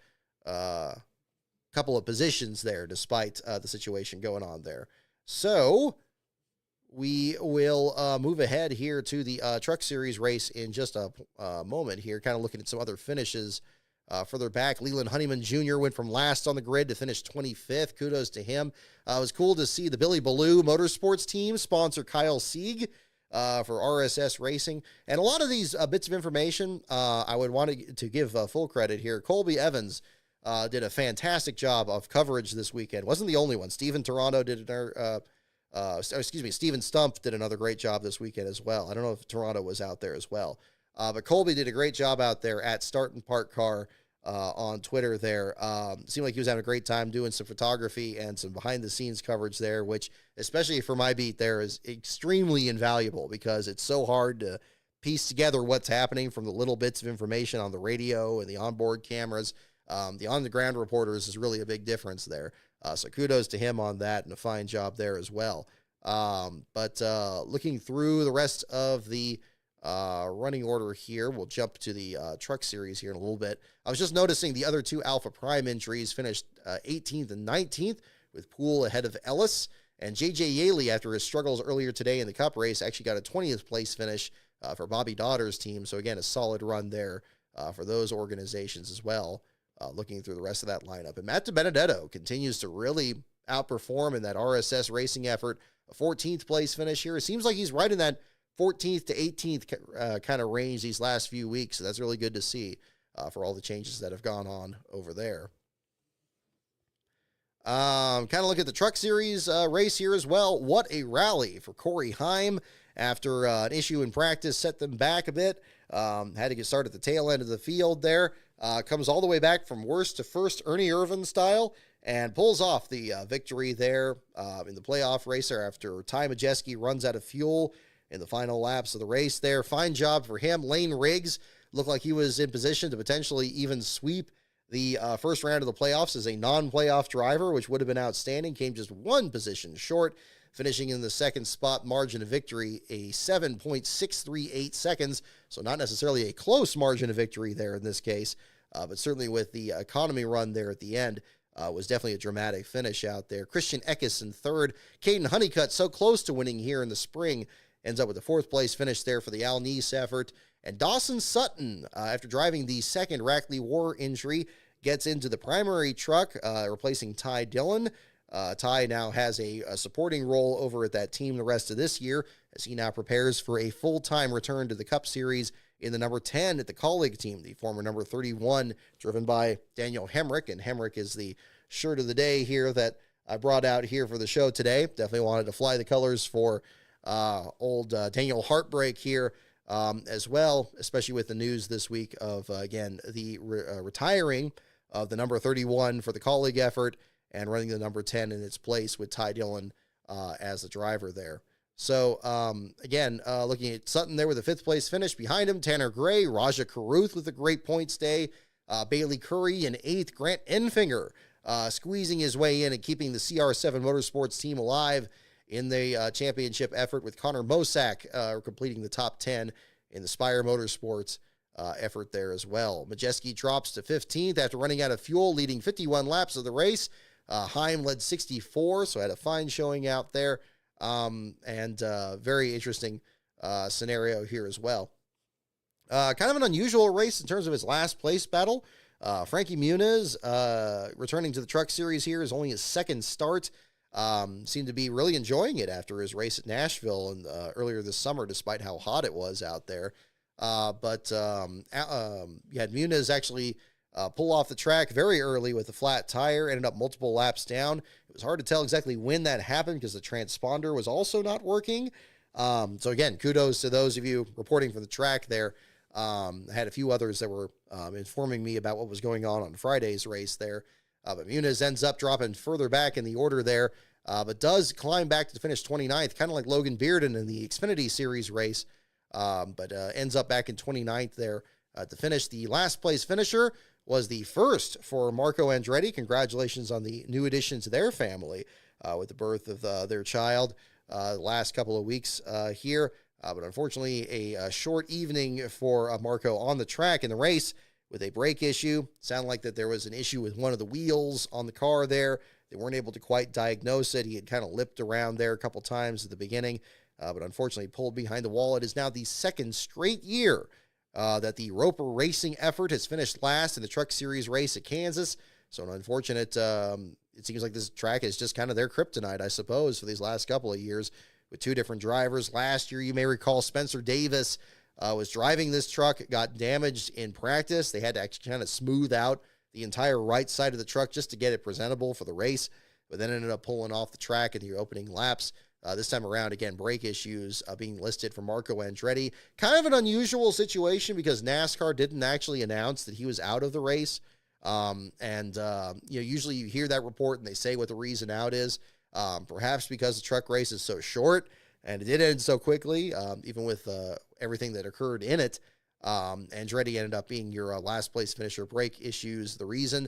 couple of positions there despite the situation going on there. So we will move ahead here to the Truck Series race in just a moment here, kind of looking at some other finishes further back. Leland Honeyman Jr. went from last on the grid to finish 25th. Kudos to him. It was cool to see the Billy Ballou Motorsports team sponsor Kyle Sieg for RSS Racing. And a lot of these bits of information, I would want to give full credit here. Colby Evans did a fantastic job of coverage this weekend. Wasn't the only one. Steven Stump did another great job this weekend as well. I don't know if Toronto was out there as well. But Colby did a great job out there at Start and Park Car on Twitter there. Seemed like he was having a great time doing some photography and some behind-the-scenes coverage there, which, especially for my beat there, is extremely invaluable because it's so hard to piece together what's happening from the little bits of information on the radio and the onboard cameras. The on-the-ground reporters is really a big difference there. So kudos to him on that and a fine job there as well. But looking through the rest of the running order here, we'll jump to the Truck Series here in a little bit. I was just noticing the other two Alpha Prime entries finished 18th and 19th, with Poole ahead of Ellis. And J.J. Yaley, after his struggles earlier today in the Cup race, actually got a 20th place finish for Bobby Daughter's team. So again, a solid run there for those organizations as well. Looking through the rest of that lineup. And Matt DiBenedetto continues to really outperform in that RSS racing effort. A 14th place finish here. It seems like he's right in that 14th to 18th kind of range these last few weeks. So that's really good to see for all the changes that have gone on over there. Kind of look at the Truck Series race here as well. What a rally for Corey Heim after an issue in practice set them back a bit. Had to get started at the tail end of the field there. Comes all the way back from worst to first, Ernie Irvin style, and pulls off the victory there in the playoff race there after Ty Majeski runs out of fuel in the final laps of the race there. Fine job for him. Lane Riggs looked like he was in position to potentially even sweep the first round of the playoffs as a non-playoff driver, which would have been outstanding. Came just one position short, finishing in the second spot. Margin of victory, a 7.638 seconds, so not necessarily a close margin of victory there in this case, but certainly with the economy run there at the end, was definitely a dramatic finish out there. Christian Eckes in third. Caden Honeycutt, so close to winning here in the spring, ends up with a fourth place finish there for the Al Neese effort. And Dawson Sutton, after driving the second Rackley War injury, gets into the primary truck, replacing Ty Dillon. Ty now has a supporting role over at that team the rest of this year, as he now prepares for a full-time return to the Cup Series in the number 10 at the Colleague team, the former number 31, driven by Daniel Hemrick. And Hemrick is the shirt of the day here that I brought out here for the show today. Definitely wanted to fly the colors for old Daniel Heartbreak here as well, especially with the news this week of, again, the retiring of the number 31 for the Colleague effort and running the number 10 in its place with Ty Dillon as the driver there. So, again, looking at Sutton there with a fifth-place finish. Behind him, Tanner Gray, Raja Caruth with a great points day, Bailey Curry in eighth, Grant Enfinger squeezing his way in and keeping the CR7 Motorsports team alive in the championship effort, with Connor Mosack completing the top 10 in the Spire Motorsports effort there as well. Majeski drops to 15th after running out of fuel, leading 51 laps of the race. Heim led 64, so had a fine showing out there. Very interesting scenario here as well. Kind of an unusual race in terms of its last place battle. Frankie Muniz, returning to the Truck Series here, is only his second start. Seemed to be really enjoying it after his race at Nashville and earlier this summer, despite how hot it was out there. You had Muniz actually pull off the track very early with a flat tire, ended up multiple laps down. It was hard to tell exactly when that happened because the transponder was also not working. So again, kudos to those of you reporting from the track there. I had a few others that were informing me about what was going on Friday's race there. But Muniz ends up dropping further back in the order there, but does climb back to finish 29th, kind of like Logan Bearden in the Xfinity Series race, but ends up back in 29th there to finish. The last place finisher was the first for Marco Andretti. Congratulations on the new addition to their family with the birth of their child the last couple of weeks here. But unfortunately, a short evening for Marco on the track in the race with a brake issue. Sounded like that there was an issue with one of the wheels on the car there. They weren't able to quite diagnose it. He had kind of lipped around there a couple times at the beginning, but unfortunately pulled behind the wall. It is now the second straight year that the Roper Racing effort has finished last in the Truck Series race at Kansas. So an unfortunate, it seems like this track is just kind of their kryptonite, I suppose, for these last couple of years with two different drivers. Last year, you may recall Spencer Davis was driving this truck, got damaged in practice. They had to actually kind of smooth out the entire right side of the truck just to get it presentable for the race, but then ended up pulling off the track in the opening laps. This time around, again, brake issues being listed for Marco Andretti. Kind of an unusual situation because NASCAR didn't actually announce that he was out of the race. Usually you hear that report and they say what the reason out is. Perhaps because the truck race is so short and it did end so quickly, even with everything that occurred in it. Andretti ended up being your last place finisher. Brake issues, the reason.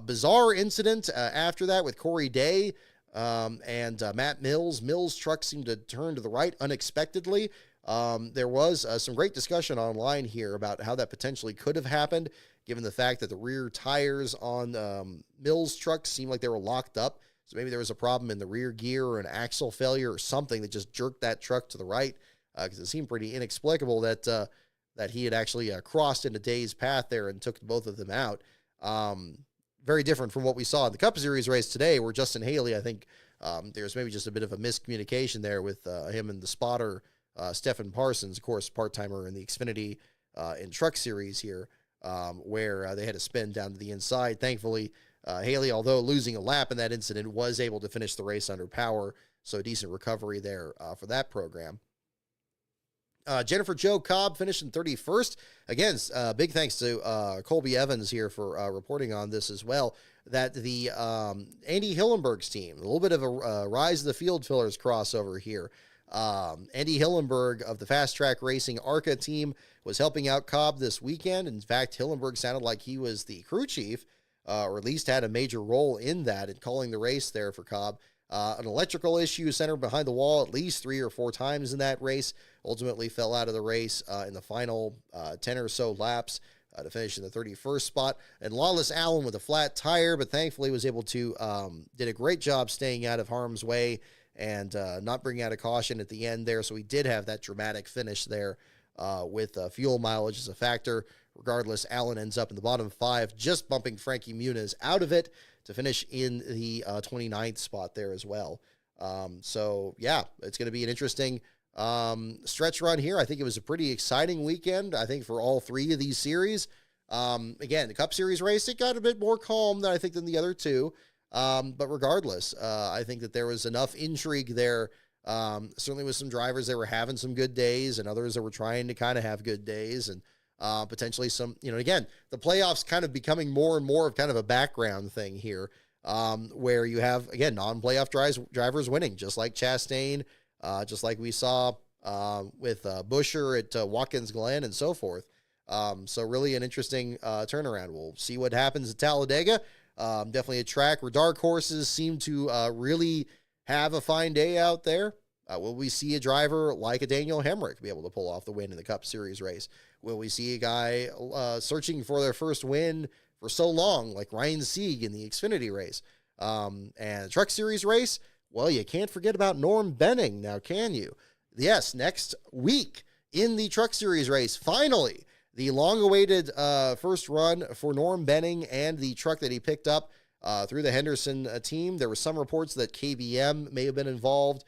Bizarre incident after that with Corey Day and Matt Mills. Mills' truck seemed to turn to the right unexpectedly. There was some great discussion online here about how that potentially could have happened, given the fact that the rear tires on Mills' truck seemed like they were locked up. So maybe there was a problem in the rear gear or an axle failure or something that just jerked that truck to the right, because it seemed pretty inexplicable that he had actually crossed into Day's path there and took both of them out. Very different from what we saw in the Cup Series race today, where Justin Haley, I think there's maybe just a bit of a miscommunication there with him and the spotter, Stephen Parsons, of course, part-timer in the Xfinity in Truck Series here, where they had to spin down to the inside. Thankfully, Haley, although losing a lap in that incident, was able to finish the race under power, so decent recovery there for that program. Jennifer Jo Cobb finished in 31st. Again, big thanks to Colby Evans here for reporting on this as well, that the Andy Hillenberg's team, a little bit of a Rise of the Field Fillers crossover here. Andy Hillenberg of the Fast Track Racing ARCA team was helping out Cobb this weekend. In fact, Hillenberg sounded like he was the crew chief, or at least had a major role in that and calling the race there for Cobb. An electrical issue centered behind the wall at least 3 or 4 times in that race. Ultimately fell out of the race in the final 10 or so laps to finish in the 31st spot. And Lawless Allen with a flat tire, but thankfully was able to, did a great job staying out of harm's way and not bringing out a caution at the end there. So he did have that dramatic finish there with fuel mileage as a factor. Regardless, Allen ends up in the bottom 5, just bumping Frankie Muniz out of it to finish in the 29th spot there as well. So, yeah, it's going to be an interesting stretch run here. I think it was a pretty exciting weekend, I think, for all 3 of these series. Again, the Cup Series race, it got a bit more calm than I think than the other 2. But regardless, I think that there was enough intrigue there. Certainly with some drivers that were having some good days and others that were trying to kind of have good days, and potentially some, again, the playoffs kind of becoming more and more of kind of a background thing here, where you have, again, non-playoff drivers winning, just like Chastain, just like we saw with Buescher at Watkins Glen and so forth. So really an interesting turnaround. We'll see what happens at Talladega. Definitely a track where dark horses seem to really have a fine day out there. Will we see a driver like a Daniel Hemrick be able to pull off the win in the Cup Series race? Will we see a guy searching for their first win for so long, like Ryan Sieg in the Xfinity race? And the Truck Series race, well, you can't forget about Norm Benning now, can you? Yes, next week in the Truck Series race, finally, the long-awaited first run for Norm Benning and the truck that he picked up through the Henderson team. There were some reports that KBM may have been involved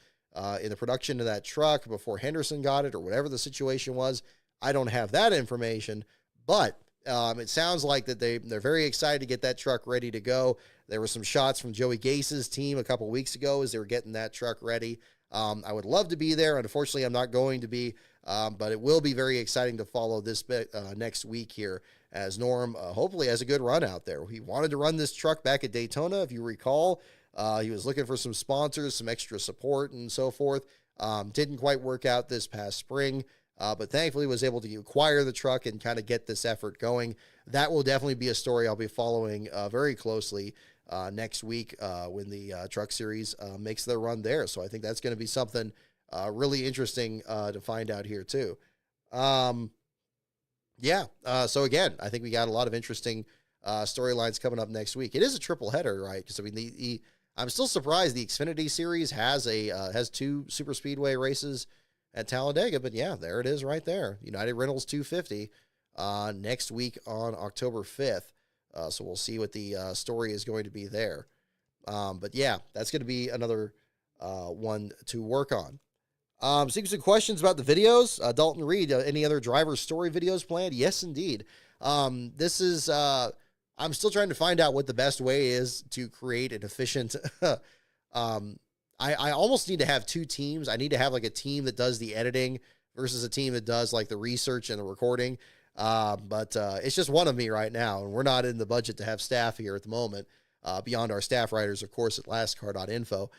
in the production of that truck before Henderson got it, or whatever the situation was. I don't have that information, but it sounds like that they're very excited to get that truck ready to go. There were some shots from Joey Gase's team a couple weeks ago as they were getting that truck ready. I would love to be there. Unfortunately, I'm not going to be, but it will be very exciting to follow this next week here as Norm hopefully has a good run out there. He wanted to run this truck back at Daytona, if you recall. He was looking for some sponsors, some extra support, and so forth. Didn't quite work out this past spring, but thankfully was able to acquire the truck and kind of get this effort going. That will definitely be a story I'll be following very closely next week when the Truck Series makes their run there. So I think that's going to be something really interesting to find out here too. So again, I think we got a lot of interesting storylines coming up next week. It is a triple header, right? Because I mean, I'm still surprised the Xfinity Series has 2 super speedway races at Talladega, but yeah, there it is right there. United Rentals 250 next week on October 5th. So we'll see what the story is going to be there. But yeah, that's going to be another one to work on. Seeing some questions about the videos. Dalton Reed, any other driver story videos planned? Yes, indeed. This is, I'm still trying to find out what the best way is to create an efficient, I almost need to have 2 teams. I need to have like a team that does the editing versus a team that does like the research and the recording. But it's just one of me right now, and we're not in the budget to have staff here at the moment, beyond our staff writers, of course, at lastcar.info.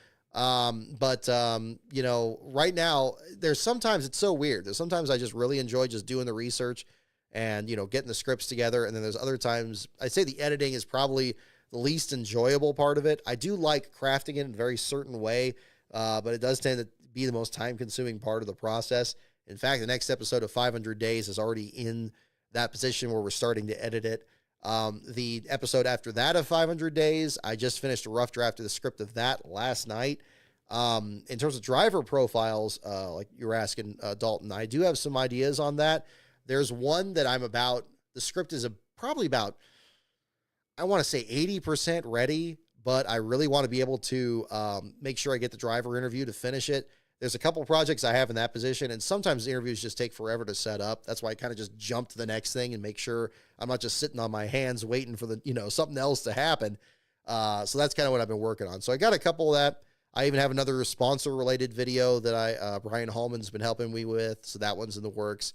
Right now, sometimes it's so weird. There's sometimes I just really enjoy just doing the research and, getting the scripts together. And then there's other times I'd say the editing is probably the least enjoyable part of it. I do like crafting it in a very certain way, but it does tend to be the most time-consuming part of the process. In fact, the next episode of 500 Days is already in that position where we're starting to edit it. The episode after that of 500 Days, I just finished a rough draft of the script of that last night. In terms of driver profiles, like you were asking, Dalton, I do have some ideas on that. There's one that the script is probably about, I want to say 80% ready, but I really want to be able to make sure I get the driver interview to finish it. There's a couple of projects I have in that position, and sometimes the interviews just take forever to set up. That's why I kind of just jump to the next thing and make sure I'm not just sitting on my hands waiting for something else to happen. So that's kind of what I've been working on. So I got a couple of that. I even have another sponsor-related video that Brian Hallman's been helping me with, so that one's in the works.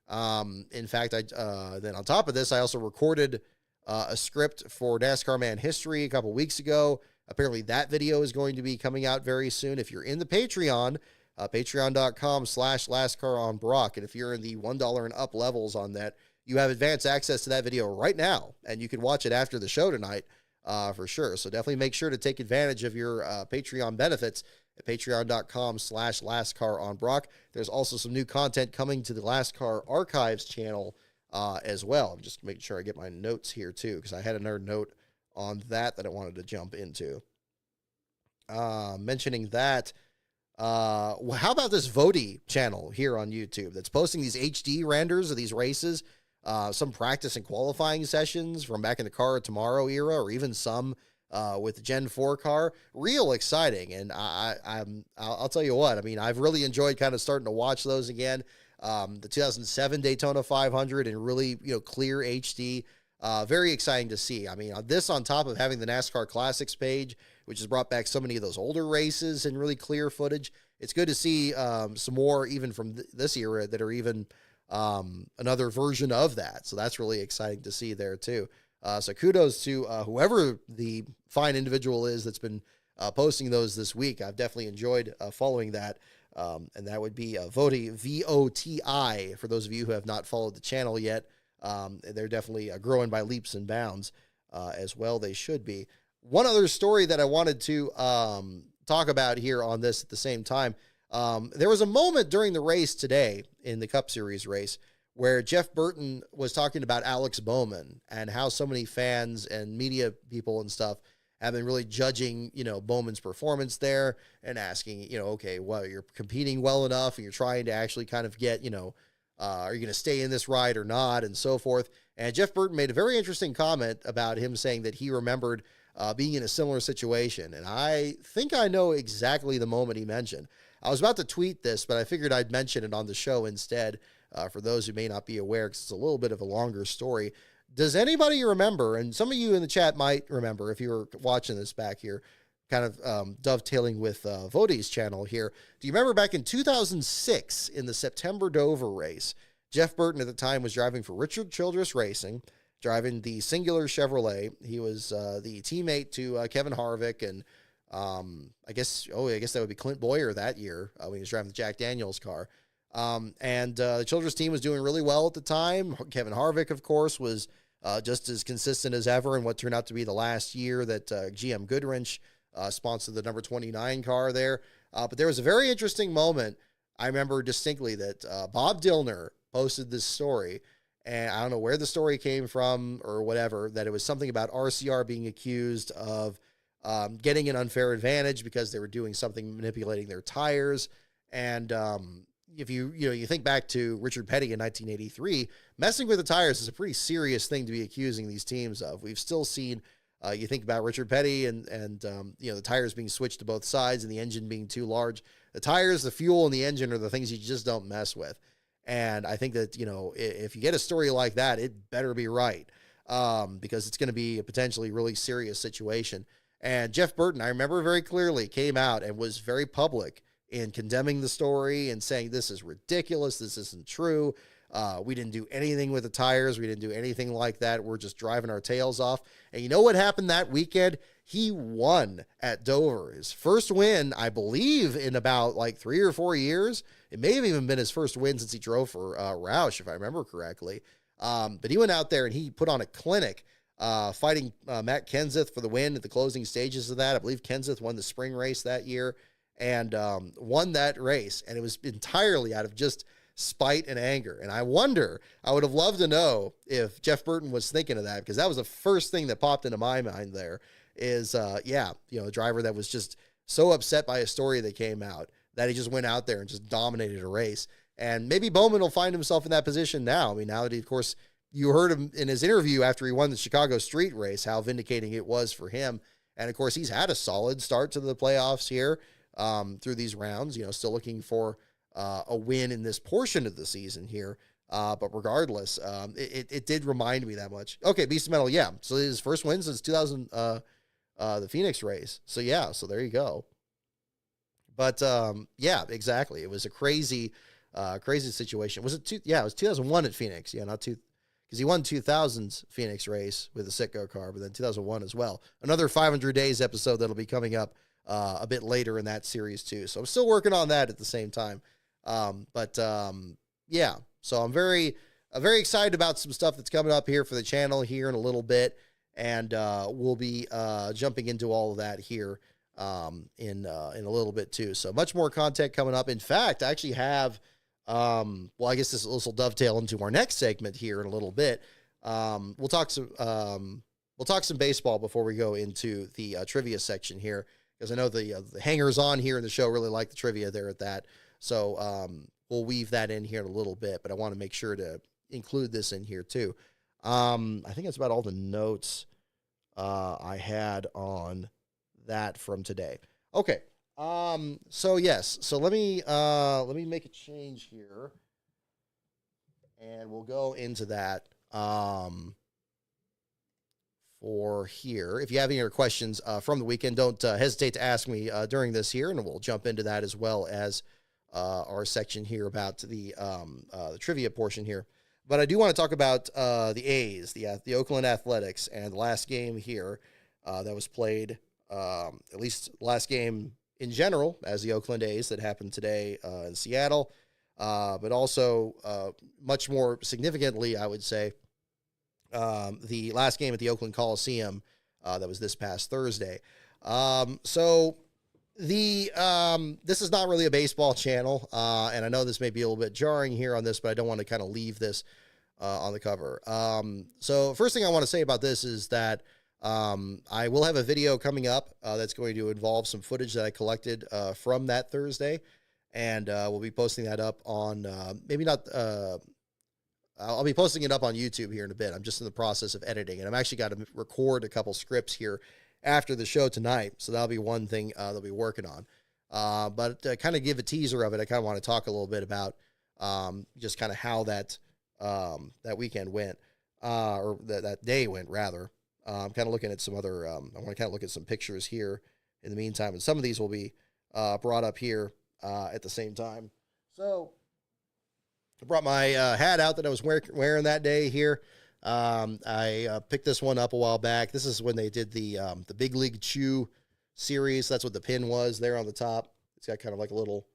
In fact, then on top of this, I also recorded a script for NASCAR Man History a couple weeks ago. Apparently that video is going to be coming out very soon. If you're in the Patreon, patreon.com/lastcaronbrock. And if you're in the $1 and up levels on that, you have advanced access to that video right now, and you can watch it after the show tonight for sure. So definitely make sure to take advantage of your Patreon benefits at patreon.com/lastcaronbrock. There's also some new content coming to the Last Car Archives channel as well. I'm just making sure I get my notes here too, because I had another note on that I wanted to jump into. Mentioning that, How about this Voti channel here on YouTube that's posting these HD renders of these races, some practice and qualifying sessions from back in the Car of Tomorrow era, or even some with the Gen 4 car. Real exciting. And I'll tell you what, I mean, I've really enjoyed kind of starting to watch those again. The 2007 Daytona 500 in really, clear HD. Very exciting to see. I mean, this on top of having the NASCAR Classics page, which has brought back so many of those older races and really clear footage. It's good to see some more even from this era that are even another version of that. So that's really exciting to see there too. So kudos to whoever the fine individual is that's been posting those this week. I've definitely enjoyed following that. And that would be Voti, V-O-T-I, for those of you who have not followed the channel yet. They're definitely growing by leaps and bounds as well. They should be. One other story that I wanted to talk about here on this at the same time. There was a moment during the race today in the Cup Series race where Jeff Burton was talking about Alex Bowman and how so many fans and media people and stuff have been really judging, Bowman's performance there and asking, okay, well, you're competing well enough and you're trying to actually kind of get, are you going to stay in this ride or not, and so forth. And Jeff Burton made a very interesting comment about him saying that he remembered being in a similar situation. And I think I know exactly the moment he mentioned. I was about to tweet this, but I figured I'd mention it on the show instead for those who may not be aware, because it's a little bit of a longer story. Does anybody remember, and some of you in the chat might remember if you were watching this back here, kind of dovetailing with Voti's channel here. Do you remember back in 2006 in the September Dover race, Jeff Burton at the time was driving for Richard Childress Racing, driving the Singular Chevrolet. He was the teammate to Kevin Harvick, and I guess that would be Clint Boyer that year when he was driving the Jack Daniels car. And the Childress team was doing really well at the time. Kevin Harvick, of course, was just as consistent as ever in what turned out to be the last year that GM Goodwrench sponsored the number 29 car there. But there was a very interesting moment. I remember distinctly that Bob Dillner posted this story, and I don't know where the story came from or whatever, that it was something about RCR being accused of getting an unfair advantage because they were doing something manipulating their tires. And if you think back to Richard Petty in 1983, messing with the tires is a pretty serious thing to be accusing these teams of. We've still seen, you think about Richard Petty and the tires being switched to both sides and the engine being too large. The tires, the fuel, and the engine are the things you just don't mess with. And I think that, if you get a story like that, it better be right, because it's going to be a potentially really serious situation. And Jeff Burton, I remember very clearly, came out and was very public in condemning the story and saying, this is ridiculous, this isn't true. We didn't do anything with the tires. We didn't do anything like that. We're just driving our tails off. And you know what happened that weekend? He won at Dover. His first win, I believe, in about 3 or 4 years. It may have even been his first win since he drove for Roush, if I remember correctly. But he went out there and he put on a clinic, fighting Matt Kenseth for the win at the closing stages of that. I believe Kenseth won the spring race that year and won that race. And it was entirely out of just spite and anger. And I would have loved to know if Jeff Burton was thinking of that, because that was the first thing that popped into my mind there is, a driver that was just so upset by a story that came out that he just went out there and just dominated a race. And maybe Bowman will find himself in that position now. I mean, now that he, of course, you heard him in his interview after he won the Chicago street race, how vindicating it was for him. And of course, he's had a solid start to the playoffs here through these rounds, still looking for a win in this portion of the season here. But regardless, it did remind me that much. Okay, Beast of Metal, yeah. So his first win since 2000, the Phoenix race. So yeah, so there you go. But yeah, exactly. It was a crazy situation. Was it it was 2001 at Phoenix. Yeah, not two, because he won 2000's Phoenix race with a Sitco car, but then 2001 as well. Another 500 Days episode that'll be coming up a bit later in that series too. So I'm still working on that at the same time. Yeah, so I'm very excited about some stuff that's coming up here for the channel here in a little bit. And we'll be jumping into all of that here in a little bit too. So much more content coming up. In fact, I actually have, I guess this will dovetail into our next segment here in a little bit. We'll talk some baseball before we go into the trivia section here. because I know the hangers on here in the show really like the trivia there at that. So we'll weave that in here in a little bit, but I want to make sure to include this in here too. I think that's about all the notes I had on that from today. Okay. So yes, so let me make a change here, and we'll go into that for here. If you have any other questions from the weekend, don't hesitate to ask me during this here, and we'll jump into that as well as our section here about the trivia portion here. But I do want to talk about the A's, the Oakland Athletics, and the last game here that was played, at least last game in general, as the Oakland A's that happened today in Seattle, but also much more significantly, I would say, the last game at the Oakland Coliseum that was this past Thursday. So this is not really a baseball channel, and I know this may be a little bit jarring here on this, but I don't want to kind of leave this on the cover. So first thing I want to say about this is that I will have a video coming up that's going to involve some footage that I collected from that Thursday, and we'll be posting that up on I'll be posting it up on YouTube here in a bit. I'm just in the process of editing, and I've actually got to record a couple scripts here after the show tonight, so that'll be one thing they'll be working on. But to kind of give a teaser of it, I kind of want to talk a little bit about just kind of how that weekend went, or that day went, rather. I'm kind of looking at some other, I want to kind of look at some pictures here in the meantime, and some of these will be brought up here at the same time. So I brought my hat out that I was wearing that day here. I picked this one up a while back. This is when they did the Big League Chew series. That's what the pin was there on the top. It's got kind of like a little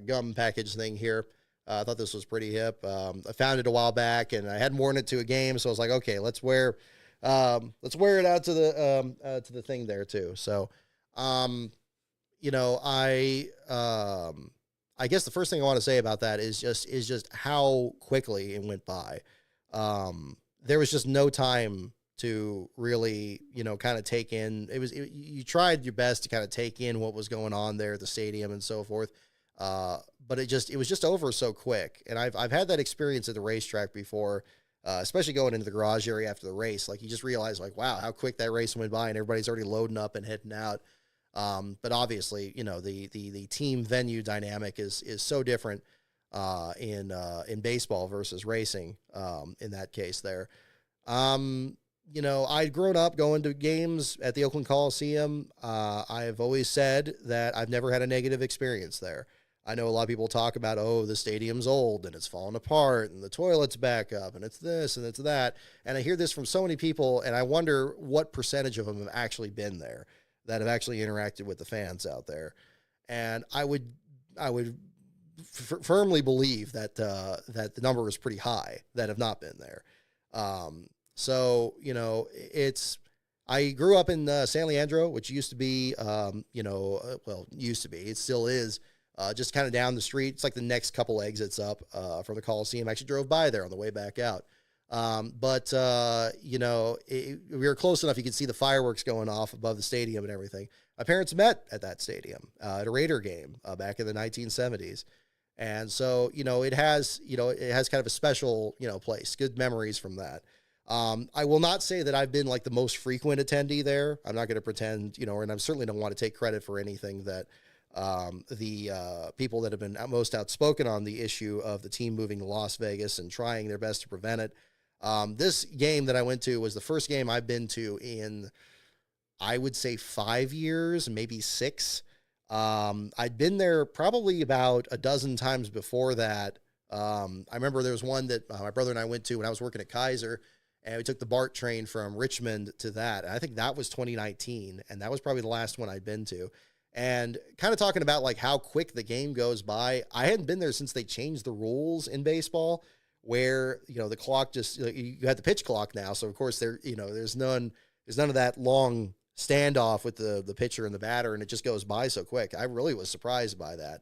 gum package thing here. I thought this was pretty hip. I found it a while back, and I hadn't worn it to a game, so I was like, okay, let's wear it out to the thing there too. So, I guess the first thing I want to say about that is just how quickly it went by. There was just no time to really, kind of take in. You tried your best to kind of take in what was going on there at the stadium and so forth. But it was just over so quick. And I've had that experience at the racetrack before, especially going into the garage area after the race. Like, you just realize, like, wow, how quick that race went by, and everybody's already loading up and heading out. But obviously, the team venue dynamic is so different in baseball versus racing in that case there. I'd grown up going to games at the Oakland Coliseum. I've always said that I've never had a negative experience there. I know a lot of people talk about, oh, the stadium's old and it's falling apart and the toilet's back up and it's this and it's that. And I hear this from so many people, and I wonder what percentage of them have actually been there, that have actually interacted with the fans out there. And I would firmly believe that that the number is pretty high that have not been there. I grew up in San Leandro, which used to be, it still is, just kind of down the street. It's like the next couple exits up from the Coliseum. I actually drove by there on the way back out. We were close enough. You could see the fireworks going off above the stadium and everything. My parents met at that stadium at a Raider game back in the 1970s. And so, it has kind of a special, place, good memories from that. I will not say that I've been like the most frequent attendee there. I'm not going to pretend, and I certainly don't want to take credit for anything that the people that have been most outspoken on the issue of the team moving to Las Vegas and trying their best to prevent it. This game that I went to was the first game I've been to in, I would say, 5 years, maybe 6. I'd been there probably about a dozen times before that. I remember there was one that my brother and I went to when I was working at Kaiser, and we took the BART train from Richmond to that. And I think that was 2019, and that was probably the last one I'd been to. And kind of talking about like how quick the game goes by. I hadn't been there since they changed the rules in baseball, where, the clock just, you had the pitch clock now. So of course there's none of that long standoff with the pitcher and the batter, and it just goes by so quick. I really was surprised by that.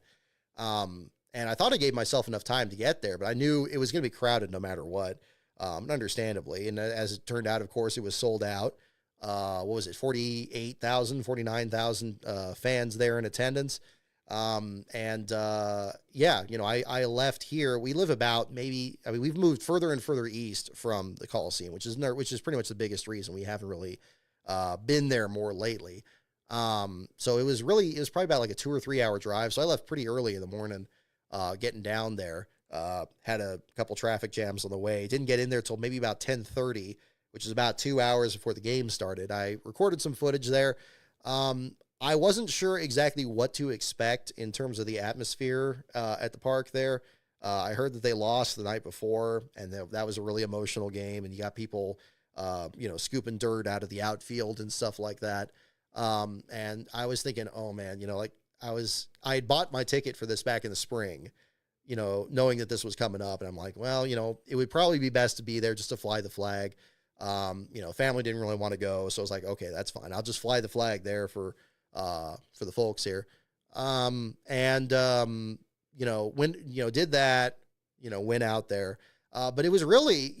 And I thought I gave myself enough time to get there, but I knew it was going to be crowded no matter what, understandably. And as it turned out, of course, it was sold out. what was it, 48,000, 49,000 fans there in attendance. Yeah, I left here. We live about we've moved further and further east from the Coliseum, which is pretty much the biggest reason we haven't really been there more lately. So it was probably about like a 2 or 3 hour drive. So I left pretty early in the morning, getting down there. Had a couple traffic jams on the way. Didn't get in there till maybe about 10:30, which is about 2 hours before the game started. I recorded some footage there. I wasn't sure exactly what to expect in terms of the atmosphere at the park there. I heard that they lost the night before, and that was a really emotional game, and you got people, scooping dirt out of the outfield and stuff like that. And I was thinking, oh man, I had bought my ticket for this back in the spring, knowing that this was coming up, and I'm like, well, it would probably be best to be there just to fly the flag. Family didn't really want to go, so I was like, okay, that's fine. I'll just fly the flag there for the folks here. Did that, went out there. But it was really,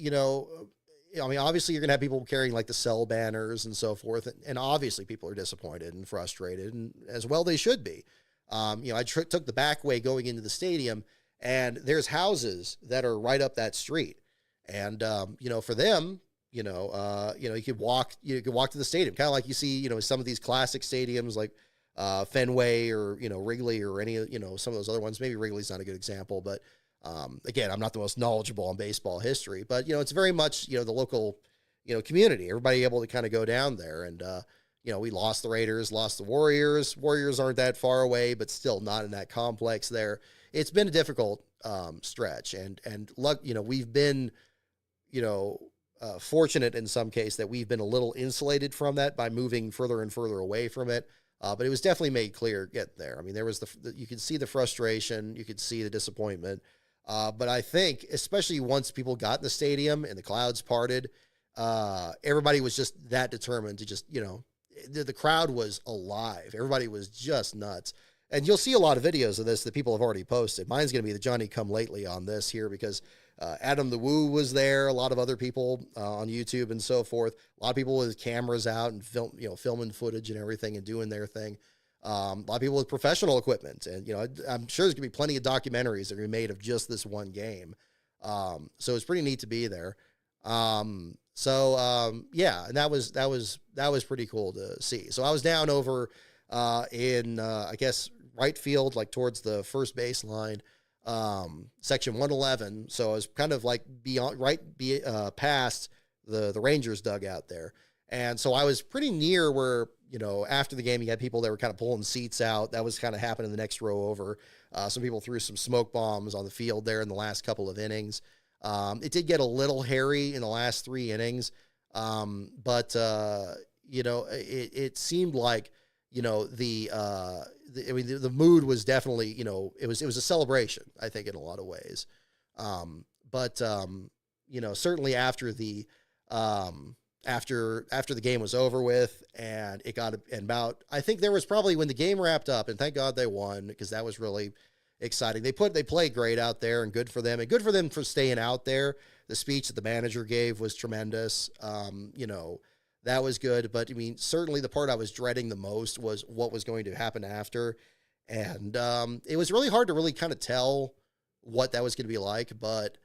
obviously you're going to have people carrying like the cell banners and so forth. And obviously people are disappointed and frustrated, and as well they should be. I took the back way going into the stadium, and there's houses that are right up that street. And, for them, you could walk to the stadium, kind of like you see, some of these classic stadiums like Fenway or, Wrigley or any, some of those other ones. Maybe Wrigley's not a good example, but again, I'm not the most knowledgeable on baseball history, but, it's very much, the local, community, everybody able to kind of go down there. And, we lost the Raiders, lost the Warriors. Warriors aren't that far away, but still not in that complex there. It's been a difficult stretch, and luck, we've been, fortunate in some case that we've been a little insulated from that by moving further and further away from it. But it was definitely made clear get there. I mean, there was you could see the frustration, you could see the disappointment. But I think, especially once people got in the stadium and the clouds parted, everybody was just that determined to just, the crowd was alive. Everybody was just nuts. And you'll see a lot of videos of this that people have already posted. Mine's going to be the Johnny Come Lately on this here, because Adam the Woo was there. A lot of other people on YouTube and so forth. A lot of people with cameras out and filming footage and everything and doing their thing. A lot of people with professional equipment. And, I'm sure there's going to be plenty of documentaries that are going to be made of just this one game. So it's pretty neat to be there. And that was pretty cool to see. So I was down over in I guess right field, like towards the first baseline, section 111. So I was kind of like past the Rangers dugout there. And so I was pretty near where, after the game, you had people that were kind of pulling seats out. That was kind of happening the next row over. Some people threw some smoke bombs on the field there in the last couple of innings. It did get a little hairy in the last 3 innings. But it seemed like, the mood was definitely, it was a celebration, I think, in a lot of ways. Certainly after the game was over with and it got I think there was probably, when the game wrapped up, and thank God they won, because that was really exciting. They played great out there, and good for them, for staying out there. The speech that the manager gave was tremendous. That was good. But I mean, certainly the part I was dreading the most was what was going to happen after. And it was really hard to really kind of tell what that was going to be like. But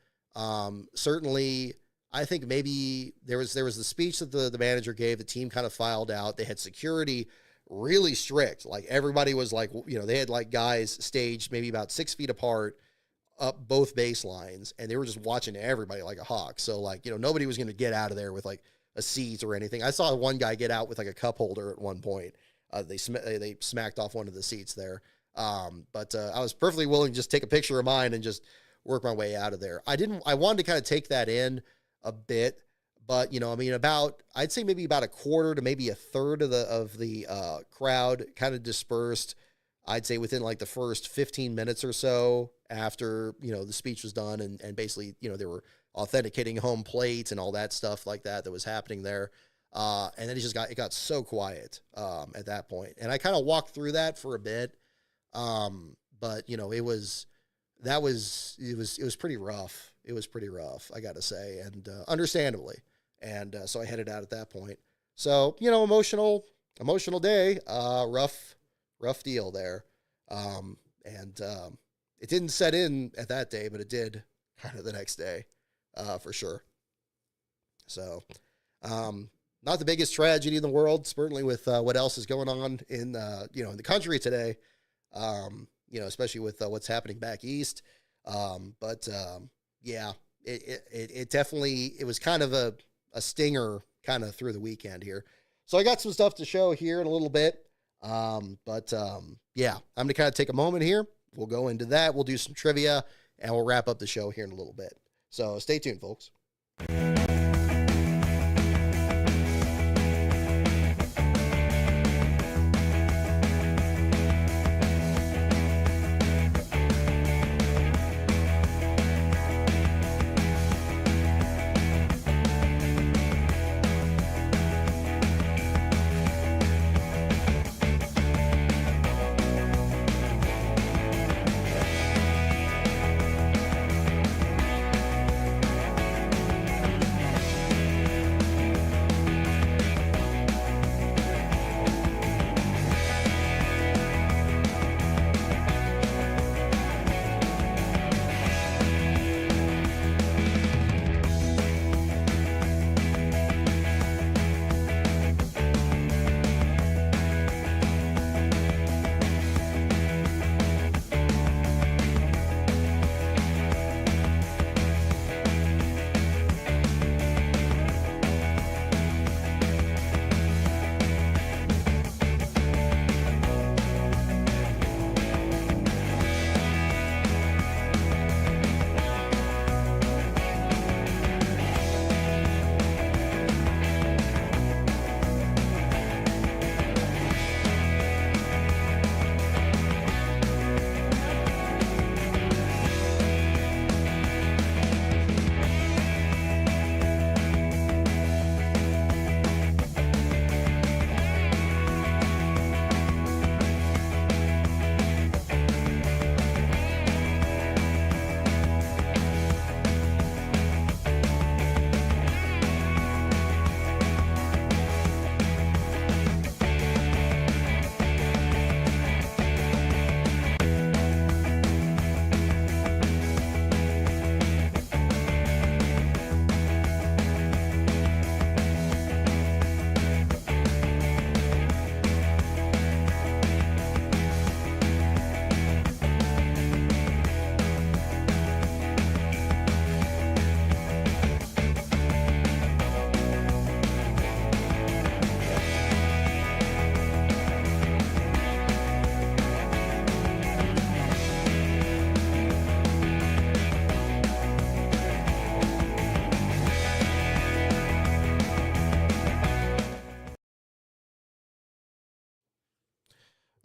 certainly I think maybe there was the speech that the manager gave. The team kind of filed out. They had security really strict. Like everybody was like, they had like guys staged maybe about 6 feet apart up both baselines, and they were just watching everybody like a hawk. So like, nobody was going to get out of there with like a seat or anything. I saw one guy get out with like a cup holder at one point. They smacked off one of the seats there. But I was perfectly willing to just take a picture of mine and just work my way out of there. I wanted to kind of take that in a bit, but I'd say maybe about a quarter to maybe a third of the crowd kind of dispersed. I'd say within like the first 15 minutes or so after, the speech was done, and basically, they were authenticating home plate and all that stuff like that was happening there. And then it got so quiet at that point. And I kind of walked through that for a bit. But it was pretty rough. It was pretty rough, I got to say, and understandably. And so I headed out at that point. So, emotional day, rough deal there. And it didn't set in at that day, but it did kind of the next day, for sure. So, not the biggest tragedy in the world, certainly with what else is going on in in the country today. Especially with what's happening back east. But yeah, it definitely, it was kind of a stinger kind of through the weekend here. So I got some stuff to show here in a little bit. Yeah, I'm going to kind of take a moment here. We'll go into that. We'll do some trivia and we'll wrap up the show here in a little bit. So stay tuned, folks.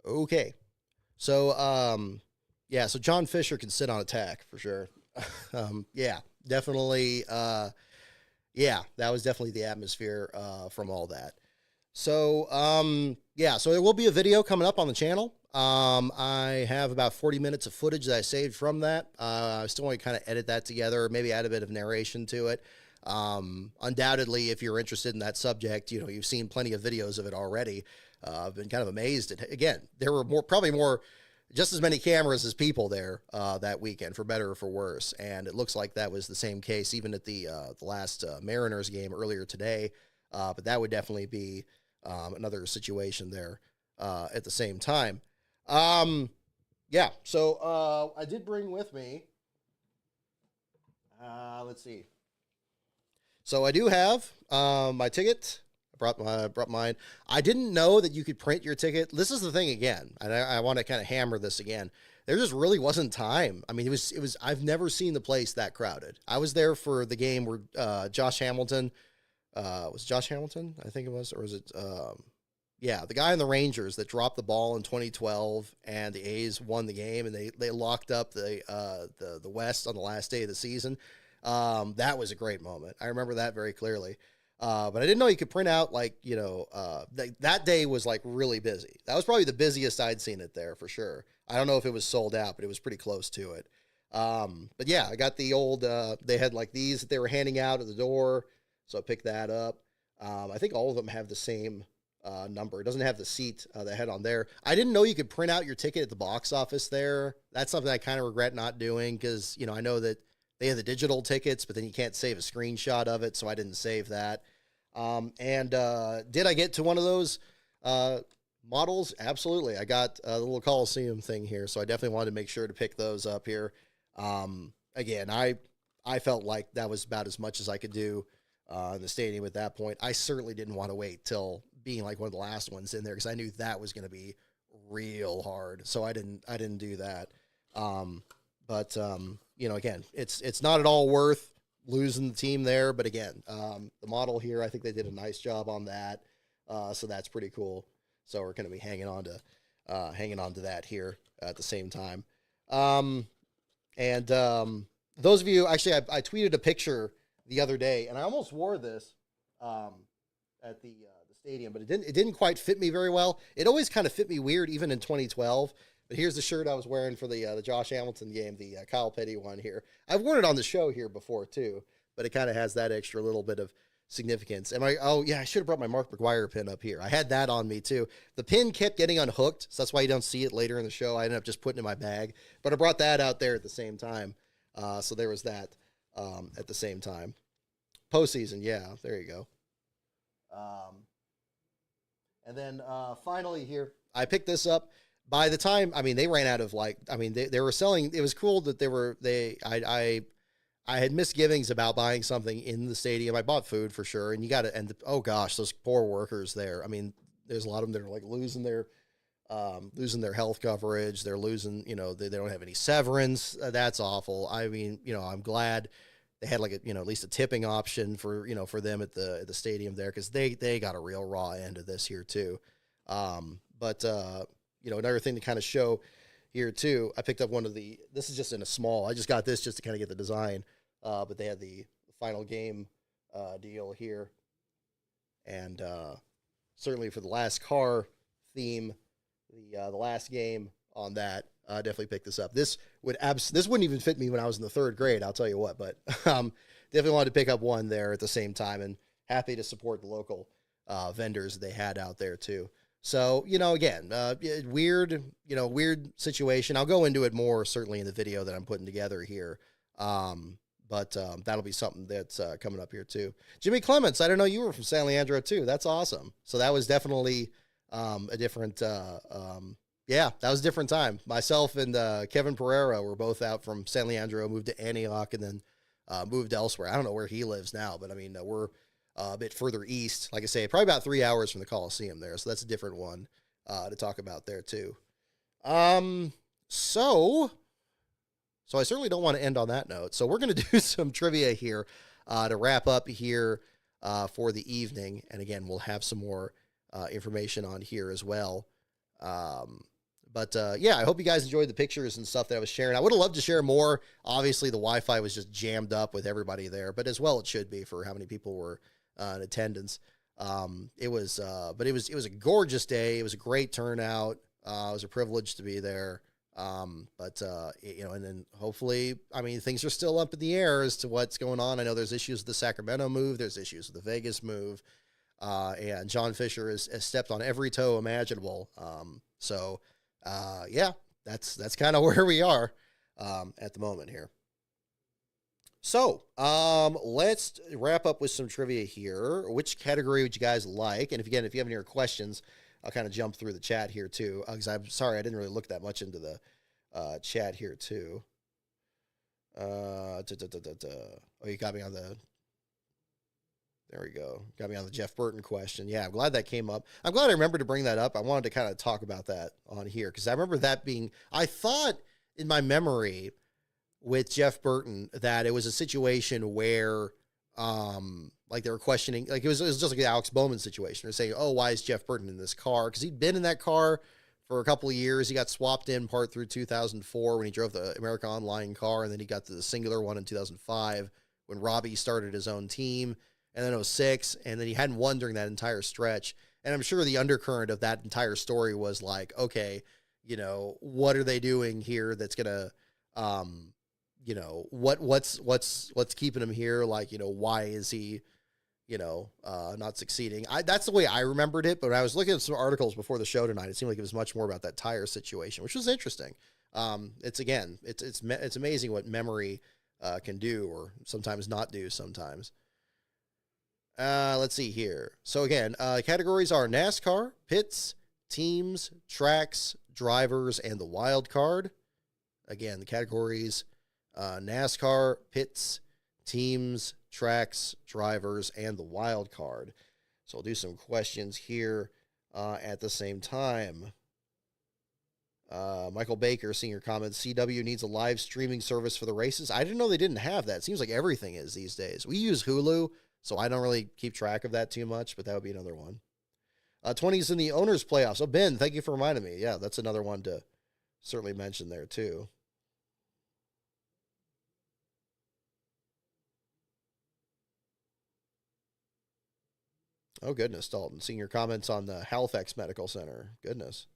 Okay. So, yeah, so John Fisher can sit on attack for sure. Yeah, definitely. Yeah, that was definitely the atmosphere from all that. So, yeah, so there will be a video coming up on the channel. I have about 40 minutes of footage that I saved from that. I still want to kind of edit that together, maybe add a bit of narration to it. Undoubtedly, if you're interested in that subject, you've seen plenty of videos of it already. I've been kind of amazed. And again, there were probably more, just as many cameras as people there that weekend, for better or for worse. And it looks like that was the same case even at the last Mariners game earlier today. But that would definitely be another situation there at the same time. Yeah, so I did bring with me, let's see. So I do have my ticket. I brought mine. I didn't know that you could print your ticket. This is the thing again, and I want to kind of hammer this again. There just really wasn't time. I mean, it was. I've never seen the place that crowded. I was there for the game where Josh Hamilton, was Josh Hamilton? I think it was, or was it? Yeah, the guy in the Rangers that dropped the ball in 2012, and the A's won the game, and they locked up the West on the last day of the season. That was a great moment. I remember that very clearly. But I didn't know you could print out, like, that day was like really busy. That was probably the busiest I'd seen it there for sure. I don't know if it was sold out, but it was pretty close to it. But yeah, I got the old, they had like these that they were handing out at the door. So I picked that up. I think all of them have the same number. It doesn't have the seat that had on there. I didn't know you could print out your ticket at the box office there. That's something I kind of regret not doing because, I know that they have the digital tickets, but then you can't save a screenshot of it, so I didn't save that. And did I get to one of those models? Absolutely. I got the little Coliseum thing here, so I definitely wanted to make sure to pick those up here. Again, I felt like that was about as much as I could do in the stadium at that point. I certainly didn't want to wait till being like one of the last ones in there because I knew that was going to be real hard. So I didn't do that. But again, it's not at all worth losing the team there. But again, the model here, I think they did a nice job on that. So that's pretty cool. So we're going to be hanging on to that here at the same time. Those of you, actually, I tweeted a picture the other day, and I almost wore this at the stadium, but it didn't quite fit me very well. It always kind of fit me weird, even in 2012. But here's the shirt I was wearing for the Josh Hamilton game, the Kyle Petty one here. I've worn it on the show here before too, but it kind of has that extra little bit of significance. I should have brought my Mark McGwire pin up here. I had that on me too. The pin kept getting unhooked, so that's why you don't see it later in the show. I ended up just putting it in my bag, but I brought that out there at the same time. So there was that at the same time. Postseason, yeah, there you go. And then finally here, I picked this up. By the time, they ran out of they were selling. It was cool that I had misgivings about buying something in the stadium. I bought food for sure, and you got to, oh gosh, those poor workers there. There's a lot of them that are like losing their health coverage. They're losing, they don't have any severance. That's awful. I'm glad they had at least a tipping option for them at the stadium there, because they got a real raw end of this here too. Another thing to kind of show here too, I picked up this is just in a small. I just got this just to kind of get the design, but they had the final game deal here, and certainly for the last car theme, the last game on that. Definitely pick this up. This wouldn't even fit me when I was in the third grade, I'll tell you what, but definitely wanted to pick up one there at the same time, and happy to support the local vendors they had out there too. So, again, weird situation. I'll go into it more certainly in the video that I'm putting together here. But that'll be something that's coming up here too. Jimmy Clements, I don't know you were from San Leandro too. That's awesome. So that was definitely a different that was a different time. Myself and Kevin Pereira were both out from San Leandro, moved to Antioch, and then moved elsewhere. I don't know where he lives now, but we're a bit further east. Like I say, probably about 3 hours from the Coliseum there. So that's a different one to talk about there too. So I certainly don't want to end on that note. So we're going to do some trivia here to wrap up here for the evening. And again, we'll have some more information on here as well. I hope you guys enjoyed the pictures and stuff that I was sharing. I would have loved to share more. Obviously, the Wi-Fi was just jammed up with everybody there, but as well it should be for how many people were in attendance. It was a gorgeous day. It was a great turnout. It was a privilege to be there. And then hopefully, things are still up in the air as to what's going on. I know there's issues with the Sacramento move. There's issues with the Vegas move. And John Fisher has stepped on every toe imaginable. That's kind of where we are at the moment here. So let's wrap up with some trivia here. Which category would you guys like? And if you have any questions, I'll kind of jump through the chat here too, because I'm sorry I didn't really look that much into the chat here too. Oh, you got me on the. There we go. Got me on the Jeff Burton question. Yeah, I'm glad that came up. I'm glad I remembered to bring that up. I wanted to kind of talk about that on here because I remember that being, I thought in my memory with Jeff Burton that it was a situation where, they were questioning, it was just like the Alex Bowman situation. They're saying, oh, why is Jeff Burton in this car? Because he'd been in that car for a couple of years. He got swapped in part through 2004 when he drove the America Online car, and then he got the singular one in 2005 when Robbie started his own team. And then 2006, and then he hadn't won during that entire stretch. And I'm sure the undercurrent of that entire story was like, okay, what are they doing here that's gonna, what's keeping him here? Why is he, not succeeding. That's the way I remembered it. But when I was looking at some articles before the show tonight, it seemed like it was much more about that tire situation, which was interesting. It's amazing what memory can do, or sometimes not do sometimes. Let's see here. So again, categories are NASCAR, pits, teams, tracks, drivers, and the wild card. Again, the categories, NASCAR, pits, teams, tracks, drivers, and the wild card. So I'll do some questions here at the same time. Michael Baker, senior comments, CW needs a live streaming service for the races. I didn't know they didn't have that. It seems like everything is these days. We use Hulu, so I don't really keep track of that too much, but that would be another one. 20s in the owners playoffs. Oh, Ben, thank you for reminding me. Yeah, that's another one to certainly mention there too. Oh, goodness, Dalton. Seeing your comments on the Halifax Medical Center. Goodness.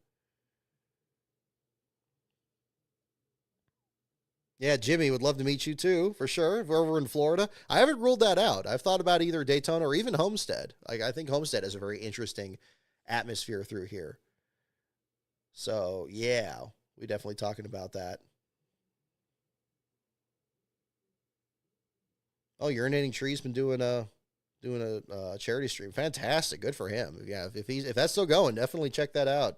Yeah, Jimmy would love to meet you too, for sure. If we're over in Florida, I haven't ruled that out. I've thought about either Daytona or even Homestead. Like, I think Homestead has a very interesting atmosphere through here. So yeah, we definitely talking about that. Oh, urinating tree's been doing a charity stream. Fantastic, good for him. Yeah, if that's still going, definitely check that out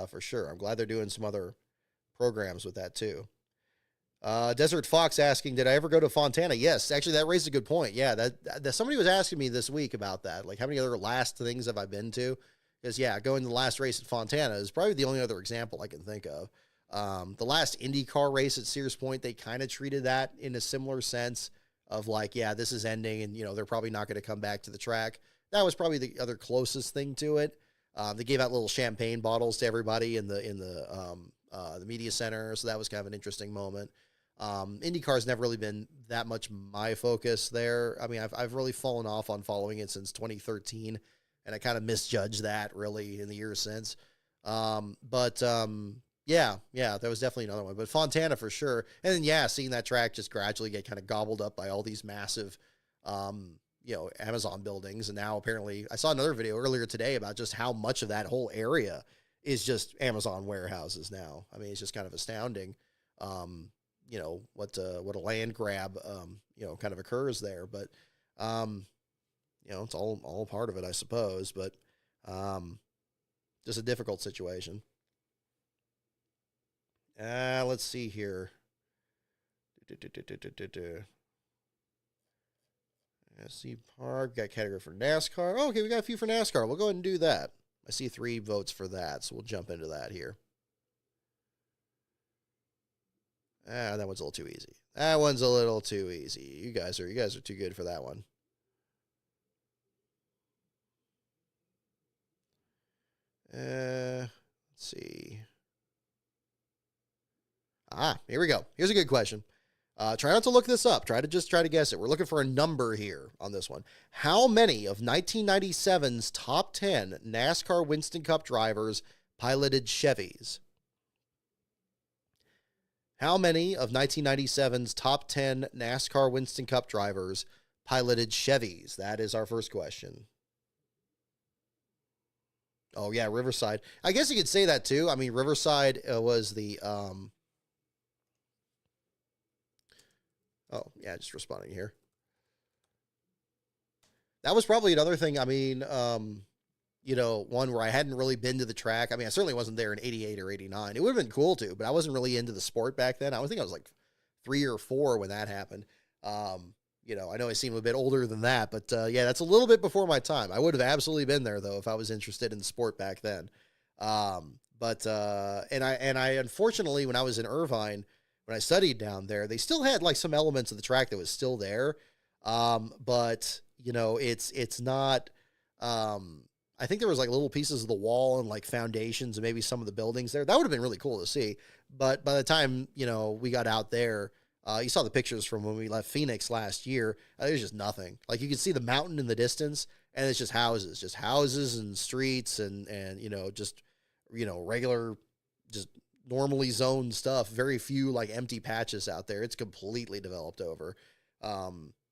for sure. I'm glad they're doing some other programs with that too. Desert Fox asking, did I ever go to Fontana? Yes, actually, that raised a good point. Yeah, that somebody was asking me this week about that. Like, how many other last things have I been to? Because, yeah, going to the last race at Fontana is probably the only other example I can think of. The last IndyCar race at Sears Point, they kind of treated that in a similar sense of like, yeah, this is ending and, they're probably not going to come back to the track. That was probably the other closest thing to it. They gave out little champagne bottles to everybody in the media center, so that was kind of an interesting moment. IndyCar's never really been that much my focus there. I mean, I've really fallen off on following it since 2013, and I kind of misjudged that really in the years since. Yeah, that was definitely another one. But Fontana for sure. And then, yeah, seeing that track just gradually get kind of gobbled up by all these massive, Amazon buildings. And now apparently I saw another video earlier today about just how much of that whole area is just Amazon warehouses now. I mean, it's just kind of astounding. What a land grab, kind of occurs there, but, it's all part of it, I suppose, but, just a difficult situation. Let's see here. SC Park, got category for NASCAR. Oh, okay, we got a few for NASCAR. We'll go ahead and do that. I see 3 votes for that, so we'll jump into that here. That one's a little too easy. That one's a little too easy. You guys are too good for that one. Let's see. Here we go. Here's a good question. Try not to look this up. Try to guess it. We're looking for a number here on this one. How many of 1997's top 10 NASCAR Winston Cup drivers piloted Chevys? How many of 1997's top 10 NASCAR Winston Cup drivers piloted Chevys? That is our first question. Oh, yeah, Riverside. I guess you could say that, too. I mean, Riverside was the... Oh, yeah, just responding here. That was probably another thing. I mean, one where I hadn't really been to the track. I mean, I certainly wasn't there in 88 or 89. It would have been cool to, but I wasn't really into the sport back then. I think I was like 3 or 4 when that happened. I know I seem a bit older than that, but yeah, that's a little bit before my time. I would have absolutely been there though if I was interested in the sport back then. And I unfortunately, when I was in Irvine, when I studied down there, they still had like some elements of the track that was still there. But it's not, I think there was like little pieces of the wall and like foundations and maybe some of the buildings there. That would have been really cool to see. But by the time, we got out there, you saw the pictures from when we left Phoenix last year. There's just nothing. Like you can see the mountain in the distance and it's just houses and streets and just, regular, just normally zoned stuff. Very few like empty patches out there. It's completely developed over.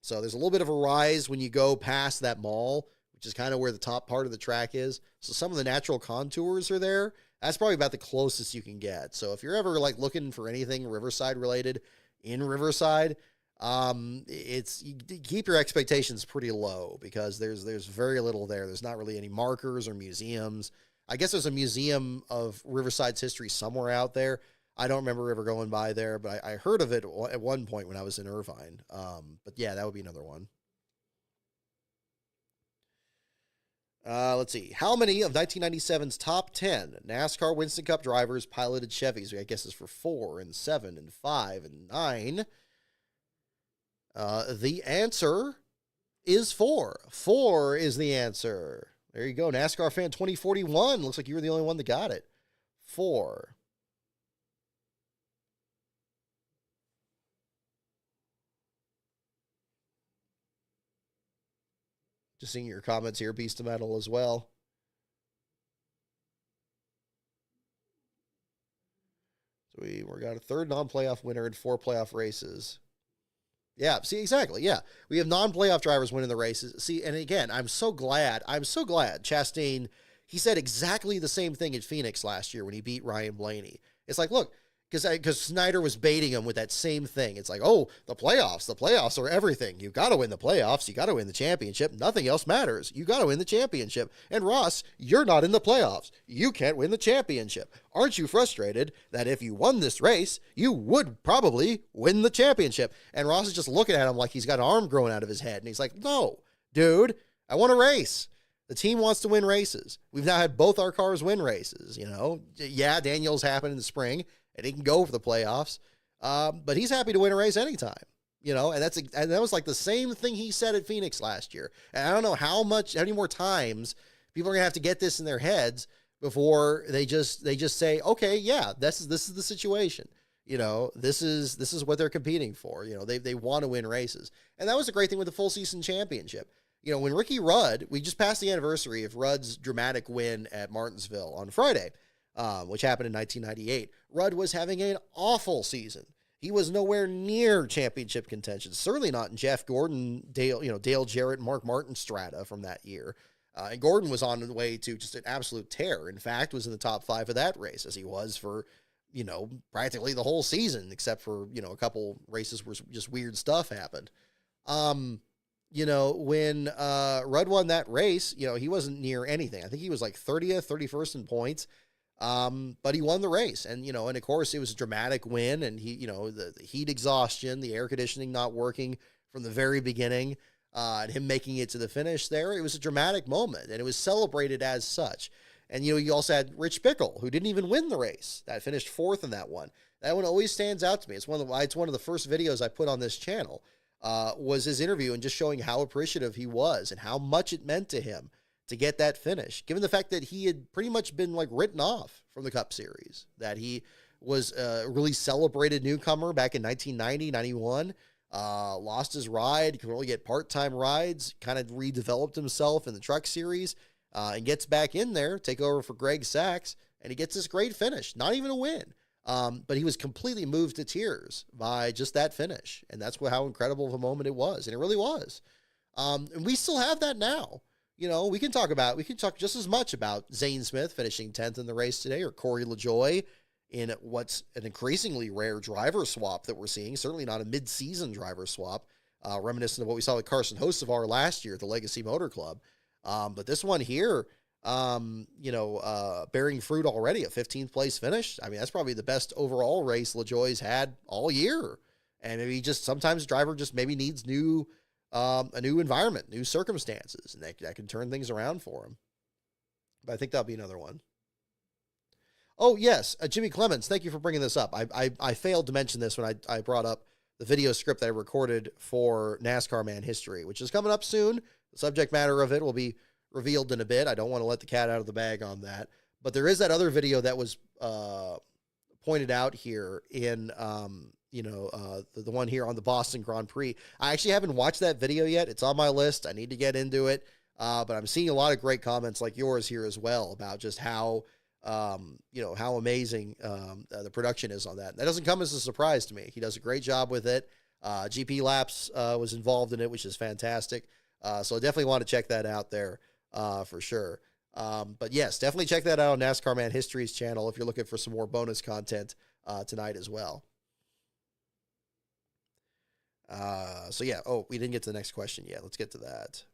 So there's a little bit of a rise when you go past that mall, which is kind of where the top part of the track is. So some of the natural contours are there. That's probably about the closest you can get. So if you're ever like looking for anything Riverside related in Riverside, you keep your expectations pretty low because there's very little there. There's not really any markers or museums. I guess there's a museum of Riverside's history somewhere out there. I don't remember ever going by there, but I heard of it at one point when I was in Irvine. But yeah, that would be another one. Let's see. How many of 1997's top 10 NASCAR Winston Cup drivers piloted Chevys? I guess is for 4 and 7 and 5 and 9. The answer is 4. 4 is the answer. There you go. NASCAR fan 2041. Looks like you were the only one that got it. 4. Just seeing your comments here, Beast of Metal as well. So we got a third non-playoff winner in 4 playoff races. Yeah, see, exactly. Yeah, we have non-playoff drivers winning the races. See, and again, I'm so glad. Chastain, he said exactly the same thing at Phoenix last year when he beat Ryan Blaney. It's like, look, because Snyder was baiting him with that same thing. It's like, oh, the playoffs are everything. You got to win the playoffs. You got to win the championship. Nothing else matters. You got to win the championship. And Ross, you're not in the playoffs. You can't win the championship. Aren't you frustrated that if you won this race, you would probably win the championship? And Ross is just looking at him like he's got an arm growing out of his head. And he's like, no, dude, I want a race. The team wants to win races. We've now had both our cars win races, you know. Yeah, Daniels happened in the spring, and he can go for the playoffs. But he's happy to win a race anytime, you know, and that was like the same thing he said at Phoenix last year. And I don't know how many more times people are gonna have to get this in their heads before they just say, okay, yeah, this is the situation. You know, this is what they're competing for. You know, they want to win races. And that was a great thing with the full season championship. You know, when Ricky Rudd, we just passed the anniversary of Rudd's dramatic win at Martinsville on Friday, which happened in 1998. Rudd was having an awful season. He was nowhere near championship contention. Certainly not in Jeff Gordon, Dale Jarrett, Mark Martin strata from that year. And Gordon was on the way to just an absolute tear. In fact, was in the top 5 of that race, as he was for, you know, practically the whole season, except for, you know, a couple races where just weird stuff happened. You know, when Rudd won that race, you know, he wasn't near anything. I think he was like 30th, 31st in points. But he won the race, and, you know, and of course it was a dramatic win, and he, you know, the heat exhaustion, the air conditioning not working from the very beginning, and him making it to the finish there, it was a dramatic moment, and it was celebrated as such. And, you know, you also had Rich Bickle, who didn't even win the race, that finished 4th in that one. That one always stands out to me. It's one of the first videos I put on this channel, was his interview and just showing how appreciative he was and how much it meant to him to get that finish, given the fact that he had pretty much been like written off from the Cup Series, that he was a really celebrated newcomer back in 1990, 91, lost his ride, could only get part-time rides, kind of redeveloped himself in the Truck Series, and gets back in there, take over for Greg Sachs, and he gets this great finish, not even a win. But he was completely moved to tears by just that finish. And that's how incredible of a moment it was. And it really was. And we still have that now. You know, we can talk just as much about Zane Smith finishing 10th in the race today, or Corey LaJoie in what's an increasingly rare driver swap that we're seeing. Certainly not a mid-season driver swap, reminiscent of what we saw with Carson Hocevar last year at the Legacy Motor Club. But this one here, bearing fruit already, a 15th place finish. I mean, that's probably the best overall race LaJoie's had all year. And maybe just sometimes the driver just maybe needs a new environment, new circumstances, and that can turn things around for him. But I think that'll be another one. Oh, yes, Jimmy Clemens, thank you for bringing this up. I failed to mention this when I brought up the video script that I recorded for NASCAR Man History, which is coming up soon. The subject matter of it will be revealed in a bit. I don't want to let the cat out of the bag on that. But there is that other video that was pointed out here in, the one here on the Boston Grand Prix. I actually haven't watched that video yet. It's on my list. I need to get into it. But I'm seeing a lot of great comments like yours here as well about just how amazing the production is on that. That doesn't come as a surprise to me. He does a great job with it. GP Laps was involved in it, which is fantastic. So I definitely want to check that out there for sure. But yes, definitely check that out on NASCAR Man History's channel if you're looking for some more bonus content tonight as well. So yeah, oh, we didn't get to the next question yet. Let's get to that.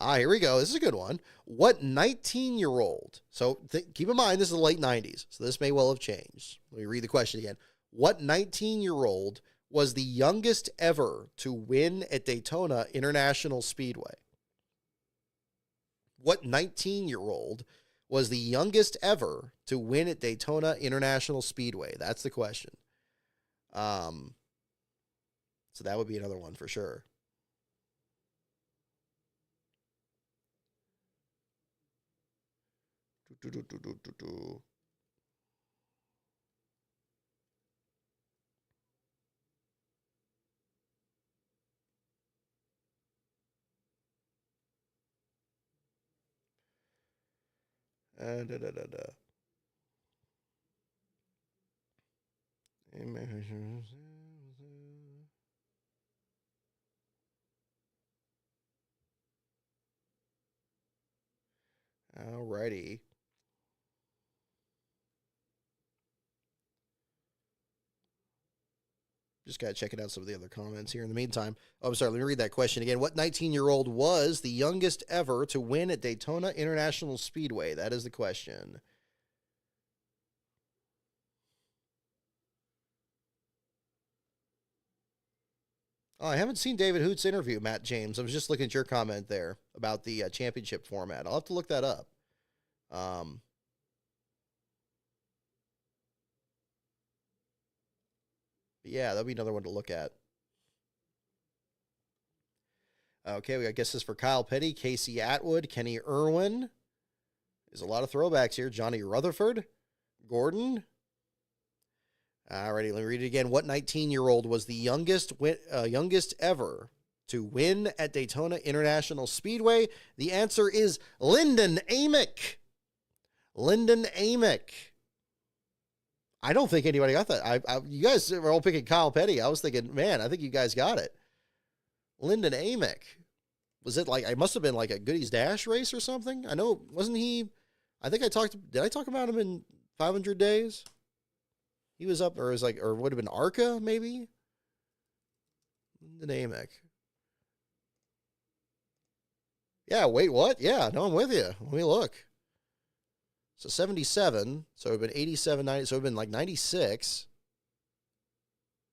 Here we go. This is a good one. What 19-year-old, so keep in mind this is the late 90s, so this may well have changed. Let me read the question again. What 19-year-old was the youngest ever to win at Daytona International Speedway? What 19-year-old was the youngest ever to win at Daytona International Speedway? That's the question. So that would be another one for sure. Da, da, da, da. Alrighty. Just got to check out some of the other comments here in the meantime. Oh, I'm sorry. Let me read that question again. What 19-year-old was the youngest ever to win at Daytona International Speedway? That is the question. Oh, I haven't seen David Hoot's interview, Matt James. I was just looking at your comment there about the championship format. I'll have to look that up. But yeah, that'll be another one to look at. Okay, I guess this is for Kyle Petty, Casey Atwood, Kenny Irwin. There's a lot of throwbacks here. Johnny Rutherford, Gordon. Alrighty, let me read it again. What 19-year-old was the youngest ever to win at Daytona International Speedway? The answer is Lyndon Amick. Lyndon Amick. I don't think anybody got that. You guys were all picking Kyle Petty. I was thinking, man, I think you guys got it. Lyndon Amick. Was it like, it must have been like a Goodies Dash race or something? I know, wasn't he, I think did I talk about him in 500 Days? He was up, or was like, or would have been ARCA, maybe? Lyndon Amick. Yeah, wait, what? Yeah, no, I'm with you. Let me look. So 77, so it would have been 87, 90, so it would have been like 96.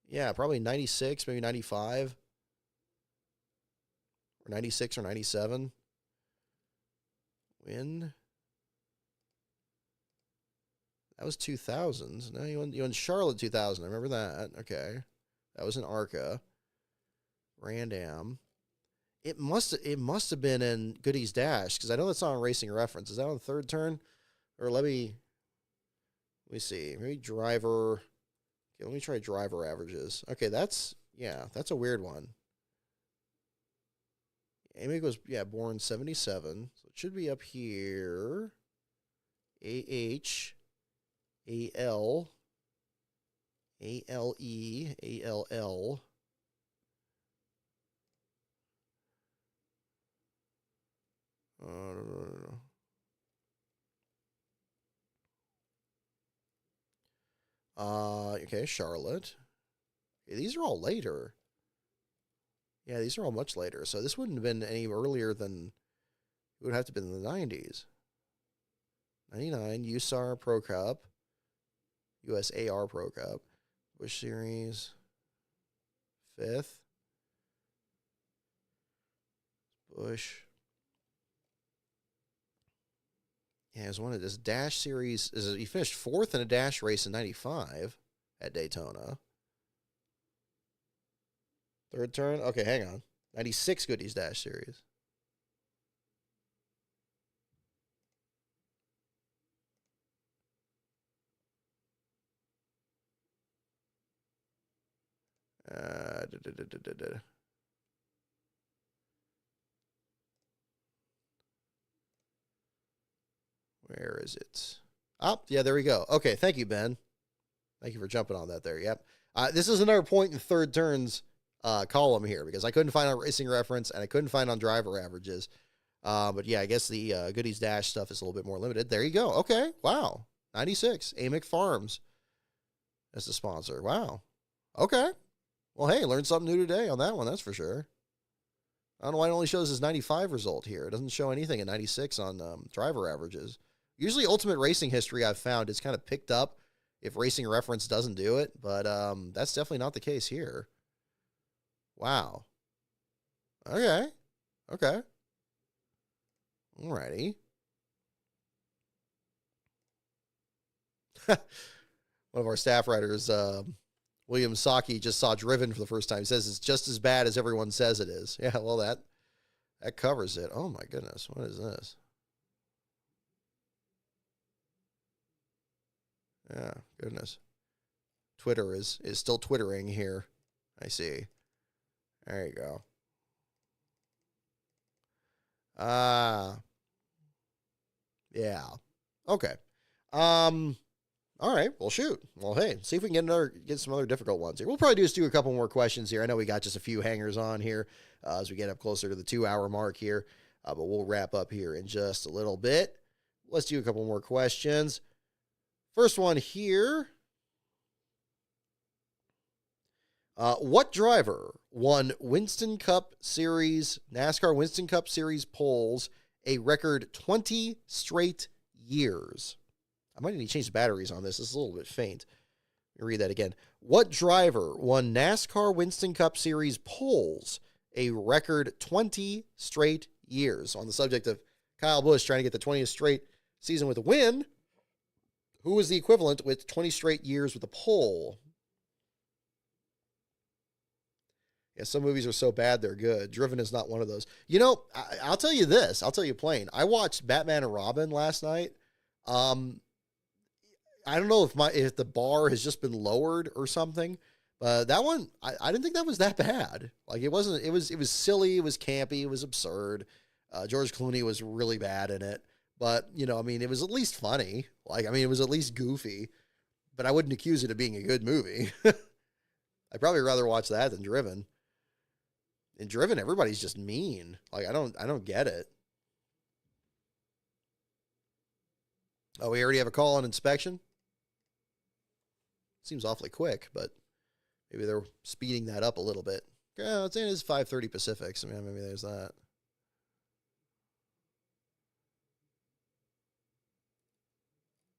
Yeah, probably 96, maybe 95. Or 96 or 97. Win. That was 2000s. No, you won Charlotte 2000. I remember that. Okay. That was in ARCA. Random. It must have been in Goodies Dash, because I know that's not on Racing Reference. Is that on the third turn? Or let me see. Maybe driver. Okay, let me try driver averages. Okay, that's a weird one. Amy was, born 77. So it should be up here. AH, AL, ALE, ALL. Okay, Charlotte. Okay, these are all later. Yeah, these are all much later. So this wouldn't have been any earlier than, it would have to have been in the 90s. 99, USAR Pro Cup, USAR Pro Cup, Busch Series, 5th, Busch. Yeah, it was one of this Dash Series. He finished 4th in a Dash race in 95 at Daytona. Third turn? Okay, hang on. 96 Goodies Dash Series. Where is it? Oh, yeah, there we go. Okay, thank you, Ben. Thank you for jumping on that there. Yep. This is another point in third turns column here because I couldn't find on racing reference and I couldn't find on driver averages. But yeah, I guess the Goodies Dash stuff is a little bit more limited. There you go. Okay. Wow. 96. Amick Farms as the sponsor. Wow. Okay. Well, hey, learned something new today on that one. That's for sure. I don't know why it only shows his 95 result here. It doesn't show anything at 96 on driver averages. Usually Ultimate Racing History I've found is kind of picked up if Racing Reference doesn't do it, but that's definitely not the case here. Wow. Okay. Okay. Alrighty. One of our staff writers, William Saki, just saw Driven for the first time. He says it's just as bad as everyone says it is. Yeah, well, that covers it. Oh, my goodness. What is this? Yeah, goodness. Twitter is still twittering here. I see. There you go. Yeah. Okay. All right. Well, shoot. Well, hey, see if we can get some other difficult ones here. We'll probably just do a couple more questions here. I know we got just a few hangers on here as we get up closer to the 2-hour mark here, but we'll wrap up here in just a little bit. Let's do a couple more questions. First one here. What driver won Winston Cup Series, NASCAR Winston Cup Series poles a record 20 straight years? I might need to change the batteries on this. This is a little bit faint. Let me read that again. What driver won NASCAR Winston Cup Series poles a record 20 straight years? On the subject of Kyle Busch trying to get the 20th straight season with a win, who is the equivalent with 20 straight years with a pole? Yeah, some movies are so bad they're good. Driven is not one of those. You know, I'll tell you this. I'll tell you plain. I watched Batman and Robin last night. I don't know if the bar has just been lowered or something, but that one I didn't think that was that bad. Like it wasn't. It was silly. It was campy. It was absurd. George Clooney was really bad in it, but you know, I mean, it was at least funny. Like I mean, it was at least goofy. But I wouldn't accuse it of being a good movie. I'd probably rather watch that than Driven. In Driven, everybody's just mean. Like I don't get it. Oh, we already have a call on inspection? Seems awfully quick, but maybe they're speeding that up a little bit. Yeah, it's 5:30 Pacific, so maybe there's that.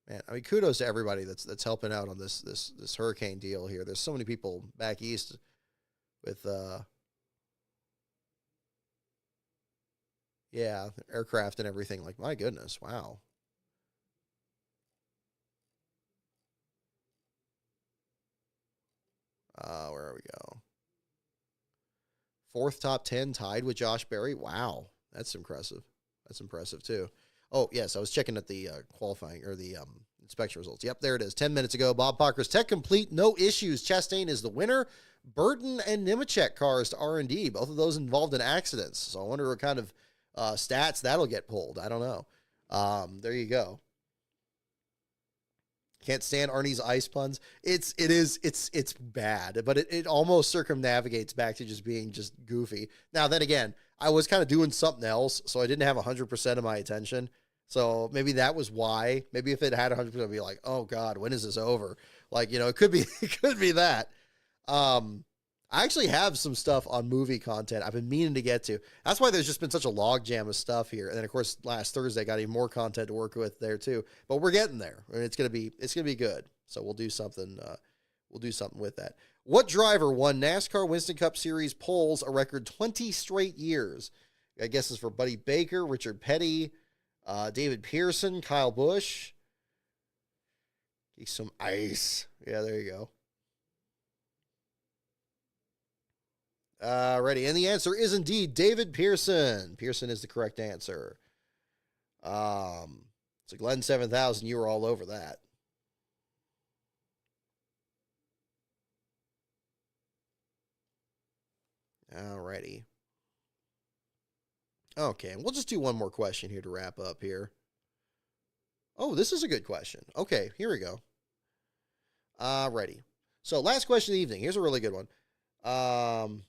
Man, I mean, kudos to everybody that's helping out on this hurricane deal here. There's so many people back east with yeah, aircraft and everything. Like, my goodness, wow. Where we go? Fourth top 10 tied with Josh Berry. Wow, that's impressive. That's impressive too. Oh yes, I was checking at the qualifying or the inspection results. Yep, there it is. 10 minutes ago, Bob Parker's Tech Complete, no issues. Chastain is the winner. Burton and Nemechek cars to R&D. Both of those involved in accidents. So I wonder what kind of stats that'll get pulled. I don't know. There you go. Can't stand Arnie's ice puns. It's bad, but it almost circumnavigates back to just being just goofy. Now, then again, I was kind of doing something else, so I didn't have 100% of my attention. So maybe that was why. Maybe if it had 100%, I'd be like, oh God, when is this over? Like, you know, it could be that. I actually have some stuff on movie content I've been meaning to get to. That's why there's just been such a logjam of stuff here. And then of course last Thursday I got even more content to work with there too. But we're getting there. I mean, it's gonna be good. So we'll do something with that. What driver won NASCAR Winston Cup Series poles a record 20 straight years? I guess it's for Buddy Baker, Richard Petty, David Pearson, Kyle Busch. Get some ice. Yeah, there you go. Ready. And the answer is indeed David Pearson. Pearson is the correct answer. So Glenn 7000, you were all over that. Alrighty. Okay, we'll just do one more question here to wrap up here. Oh, this is a good question. Okay, here we go. Ready. So last question of the evening. Here's a really good one. Oh,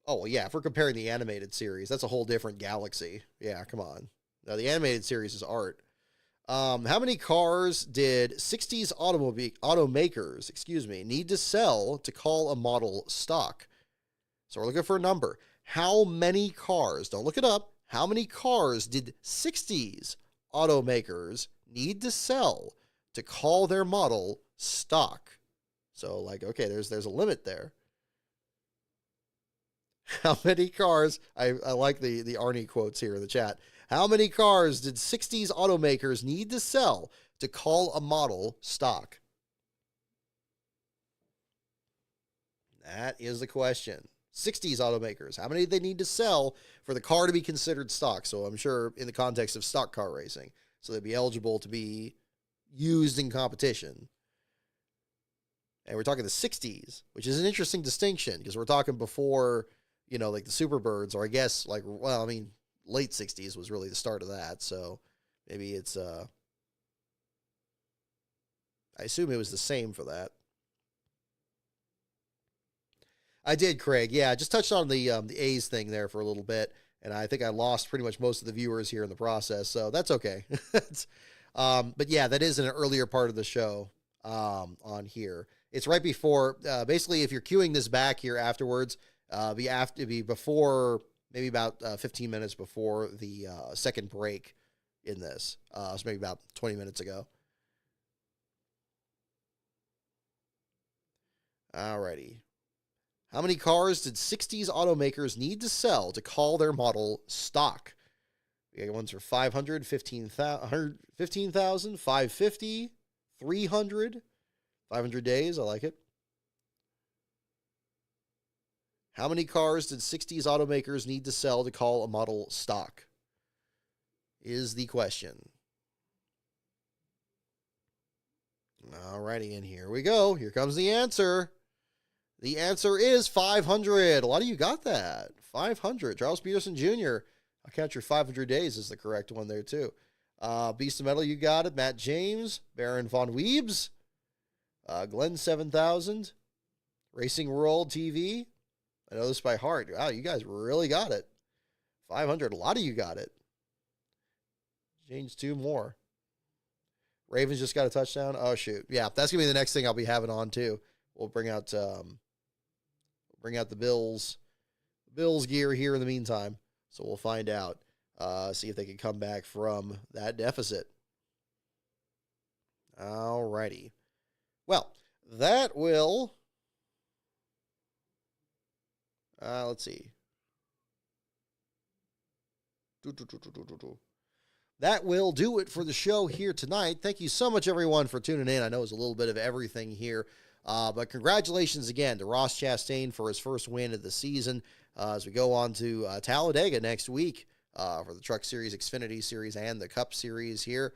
well, yeah, if we're comparing the animated series, that's a whole different galaxy. Yeah, come on. Now, the animated series is art. How many cars did 60s automakers, need to sell to call a model stock? So we're looking for a number. How many cars, don't look it up, how many cars did 60s automakers need to sell to call their model stock? So, like, okay, there's a limit there. How many cars? I like the Arnie quotes here in the chat. How many cars did 60s automakers need to sell to call a model stock? That is the question. 60s automakers, how many do they need to sell for the car to be considered stock? So I'm sure in the context of stock car racing. So they'd be eligible to be used in competition. And we're talking the 60s, which is an interesting distinction because we're talking before, like the Superbirds, or I guess late 60s was really the start of that. So maybe it's, I assume it was the same for that. I did, Craig. Yeah, I just touched on the A's thing there for a little bit, and I think I lost pretty much most of the viewers here in the process, so that's okay. But yeah, that is in an earlier part of the show on here. It's right before, basically, if you're queuing this back here afterwards, be before, maybe about 15 minutes before the second break in this. So maybe about 20 minutes ago. Alrighty. How many cars did 60s automakers need to sell to call their model stock? We got ones for 500, 15,000, 550, 300, 500 days. I like it. How many cars did 60s automakers need to sell to call a model stock? Is the question. Alrighty, and here we go. Here comes the answer. The answer is 500. A lot of you got that. 500. Charles Peterson Jr. I'll count your 500 days as the correct one there, too. Beast of Metal, you got it. Matt James. Baron Von Weebs. Glenn 7000. Racing World TV. I know this by heart. Wow, you guys really got it. 500. A lot of you got it. Change 2 more. Ravens just got a touchdown. Oh, shoot. Yeah, that's going to be the next thing I'll be having on, too. We'll bring out the Bills gear here in the meantime. So we'll find out. See if they can come back from that deficit. All righty. Well, that will... let's see. That will do it for the show here tonight. Thank you so much, everyone, for tuning in. I know it's a little bit of everything here. But congratulations again to Ross Chastain for his first win of the season as we go on to Talladega next week for the Truck Series, Xfinity Series, and the Cup Series here.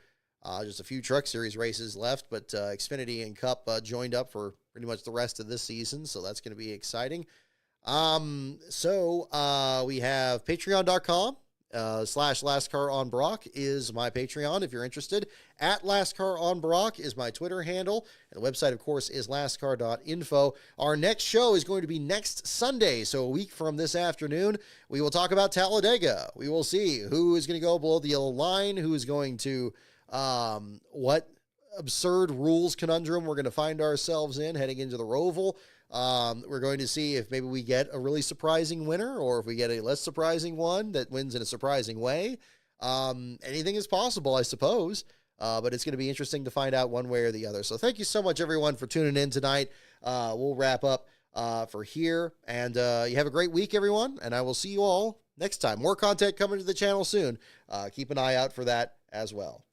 Just a few Truck Series races left, but Xfinity and Cup joined up for pretty much the rest of this season, so that's going to be exciting. So we have patreon.com. /LastCarOnBrock is my Patreon if you're interested. At LastCarOnBrock is my Twitter handle. And the website, of course, is lastcar.info. Our next show is going to be next Sunday. So a week from this afternoon, we will talk about Talladega. We will see who is going to go below the yellow line, who is going to, what absurd rules conundrum we're going to find ourselves in heading into the Roval. We're going to see if maybe we get a really surprising winner or if we get a less surprising one that wins in a surprising way. Anything is possible, I suppose, but it's going to be interesting to find out one way or the other. So thank you so much, everyone, for tuning in tonight. We'll wrap up for here, and you have a great week, everyone, and I will see you all next time. More content coming to the channel soon. Keep an eye out for that as well.